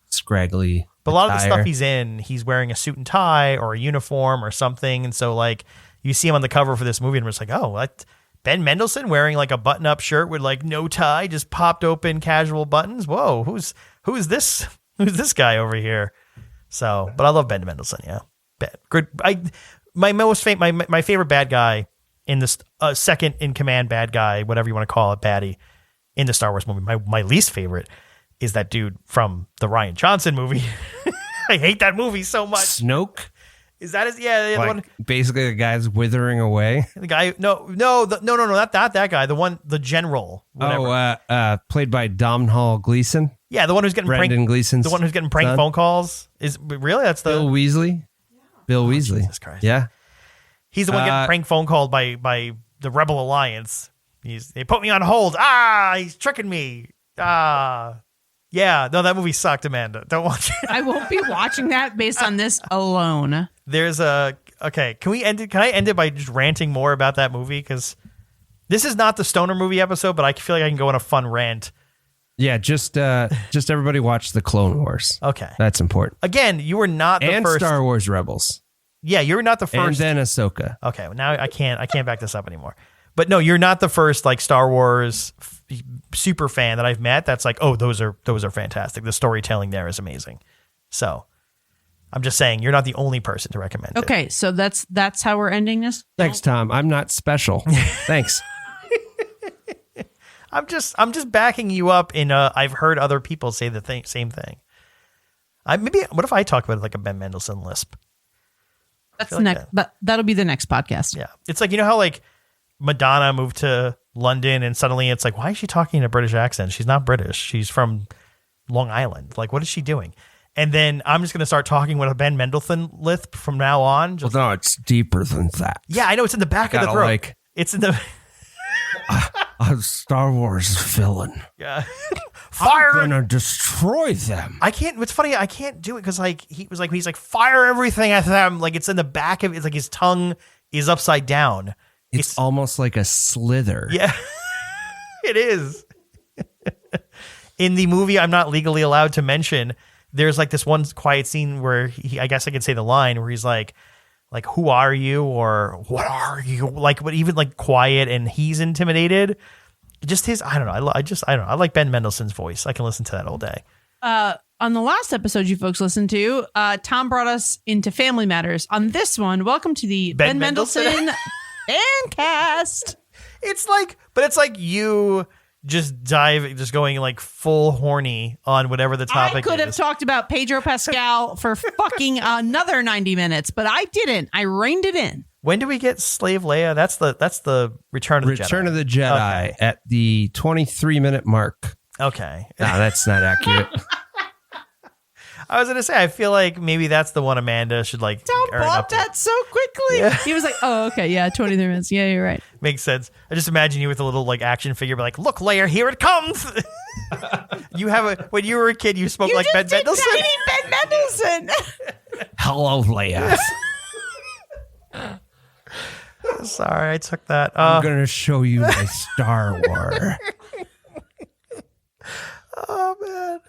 scraggly.
But a lot of the stuff he's in, he's wearing a suit and tie or a uniform or something. And so like you see him on the cover for this movie and we're just like, oh, what? Ben Mendelsohn wearing like a button-up shirt with like no tie, just popped open casual buttons. Whoa, who's this? Who's this guy over here? So, but I love Ben Mendelsohn. Yeah, good. My favorite bad guy in this second in command bad guy, whatever you want to call it, baddie in the Star Wars movie. My least favorite is that dude from the Rian Johnson movie. I hate that movie so much.
Snoke?
Is that his? Yeah, the one.
Basically, the guy's withering away.
The guy, no, not that guy. The general. Whatever.
Played by Domhnall Gleeson.
Yeah, the one who's getting
Brendan Gleeson's
the one who's getting prank
son.
phone calls is really that's the
Bill Weasley. Bill Weasley.
Jesus Christ.
Yeah.
He's the one getting prank phone called by the Rebel Alliance. They put me on hold. He's tricking me. Yeah. No, that movie sucked, Amanda. Don't watch it.
I won't be watching that based on this alone.
There's okay. Can we end it? Can I end it by just ranting more about that movie? Because this is not the Stoner movie episode, but I feel like I can go on a fun rant.
Yeah, just everybody watch the Clone Wars.
Okay.
That's important.
Again, you were not the
and
first.
Star Wars Rebels.
Yeah, you're not the first.
And then Ahsoka.
Okay, well, now I can't back this up anymore. But no, you're not the first like Star Wars super fan that I've met that's like, oh, those are fantastic. The storytelling there is amazing. So I'm just saying you're not the only person to recommend it.
Okay, so that's how we're ending this.
Thanks, Tom. I'm not special. Thanks.
I'm just backing you up in I've heard other people say the same thing. What if I talk about it like a Ben Mendelsohn lisp?
That's
like
next, but that'll be the next podcast.
Yeah. It's like, you know how like Madonna moved to London and suddenly it's like, why is she talking in a British accent? She's not British. She's from Long Island. Like, what is she doing? And then I'm just going to start talking with a Ben Mendelsohn lisp from now on.
Well, no, it's deeper than that.
Yeah, I know. It's in the back of the throat. It's in the...
A Star Wars villain.
Yeah. Fire!
I'm gonna destroy them.
I can't. What's funny? I can't do it because like he's like fire everything at them. Like it's in the back of. It's like his tongue is upside down.
It's almost like a slither.
Yeah, it is. In the movie, I'm not legally allowed to mention. There's like this one quiet scene where I guess I could say the line where he's like, who are you or what are you? Like, but even like quiet and he's intimidated. Just his, I don't know. I don't know. I like Ben Mendelsohn's voice. I can listen to that all day.
On the last episode you folks listened to, Tom brought us into Family Matters. On this one, welcome to the Ben Mendelsohn Fancast.
It's like you just going like full horny on whatever the topic is.
I could have talked about Pedro Pascal for fucking another 90 minutes, but I didn't. I reined it in.
When do we get Slave Leia? That's the Return of the Jedi.
Return of the Jedi at the 23-minute mark.
Okay.
No, that's not accurate.
I was going to say, I feel like maybe that's the one Amanda should like.
Tom bought that so quickly. Yeah. He was like, oh, okay. Yeah, 23 minutes. Yeah, you're right.
Makes sense. I just imagine you with a little like action figure, be like, look, Leia, here it comes. When you were a kid, you spoke like Ben Mendelsohn.
Tiny Ben Mendelsohn.
Hello, Leia.
Sorry, I took that.
I'm going to show you my Star Wars.
Oh, man.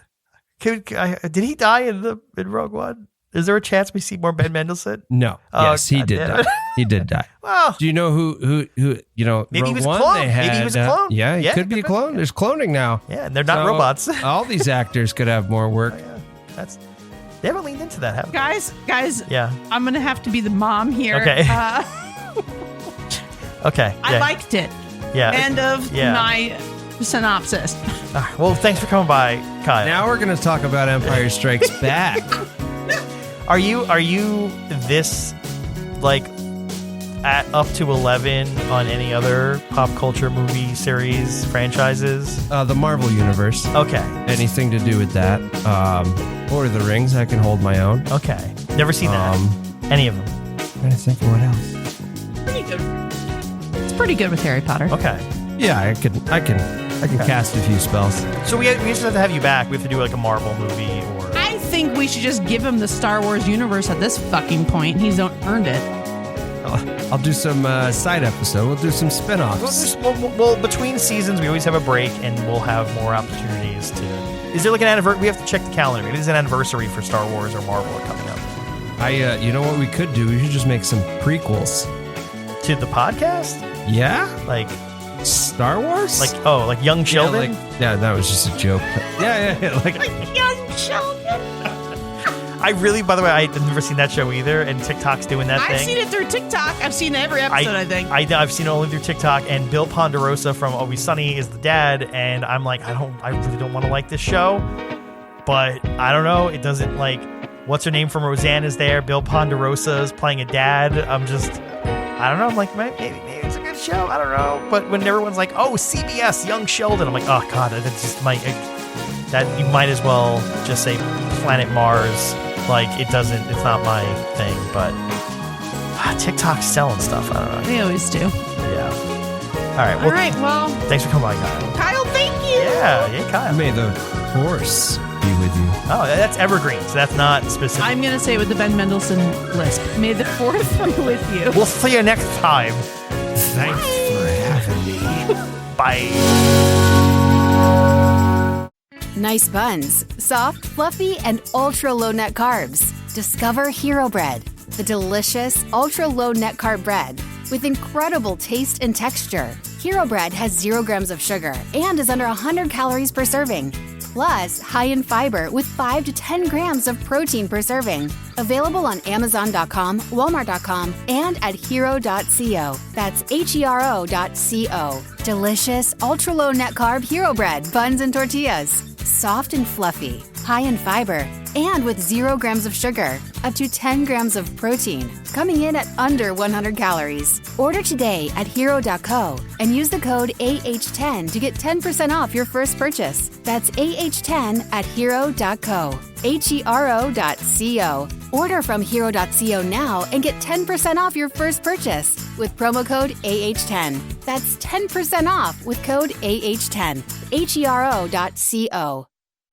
Did he die in Rogue One? Is there a chance we see more Ben Mendelsohn?
No. Yes, he did die. He did die.
Well,
do you know who you know,
maybe
Rogue
he was
One,
cloned. Maybe he was a clone.
Yeah, he could be a clone. There's cloning now.
Yeah, and they're not robots.
All these actors could have more work.
Oh, yeah. They haven't leaned into that, have they?
Guys.
Yeah.
I'm going to have to be the mom here.
Okay. Okay.
I liked it.
Yeah.
End of my synopsis.
Well, thanks for coming by, Kyle.
Now we're going to talk about Empire Strikes Back.
Are you this like at up to 11 on any other pop culture movie series franchises?
The Marvel Universe.
Okay.
Anything to do with that. Lord of the Rings, I can hold my own.
Okay. Never seen that. Any of them.
I'm trying to think of what else.
Pretty good. It's pretty good with Harry Potter.
Okay.
Yeah, I can cast a few spells.
So we just have to have you back. We have to do like a Marvel movie or.
I think we should just give him the Star Wars universe at this fucking point. He's earned it.
I'll do some side episode. We'll do some spin-offs.
Well, between seasons, we always have a break, and we'll have more opportunities to. Is there like an anniversary? We have to check the calendar. Maybe there's an anniversary for Star Wars or Marvel coming up.
You know what we could do? We should just make some prequels
to the podcast.
Yeah,
like
Star Wars.
Like Young Sheldon.
Yeah, that was just a joke. Yeah, like
Young Sheldon.
I really, by the way, I've never seen that show either, and TikTok's doing that thing.
I've seen it through TikTok. I've seen every episode, I think.
I've seen it only through TikTok, and Bill Ponderosa from Always Sunny is the dad, and I'm like, I really don't want to like this show, but I don't know. It doesn't like, what's her name from Roseanne is there. Bill Ponderosa is playing a dad. I don't know. I'm like, maybe it's a good show. I don't know. But when everyone's like, oh, CBS, Young Sheldon, I'm like, oh, God, that's just that you might as well just say Planet Mars. Like, it's not my thing, but TikTok's selling stuff. I don't know.
They always do.
Yeah. All right.
All right. Well,
thanks for coming by, Kyle.
Kyle, thank you.
Yeah, Kyle.
May the force be with you.
Oh, that's evergreen, so that's not specific.
I'm going to say it with the Ben Mendelsohn lisp. May the fourth be with you.
We'll see you next time.
Thanks for having me.
Bye.
Nice buns, soft, fluffy, and ultra low net carbs. Discover Hero Bread, the delicious ultra low net carb bread with incredible taste and texture. Hero Bread has 0 grams of sugar and is under 100 calories per serving. Plus, high in fiber with 5 to 10 grams of protein per serving. Available on Amazon.com, Walmart.com, and at hero.co. That's HERO.co. Delicious, ultra-low net carb Hero Bread buns and tortillas. Soft and fluffy, high in fiber, and with 0 grams of sugar, up to 10 grams of protein, coming in at under 100 calories. Order today at hero.co and use the code AH10 to get 10% off your first purchase. That's AH10 at hero.co. HERO.co. Order from hero.co now and get 10% off your first purchase with promo code AH10. That's 10% off with code AH10. HERO.co.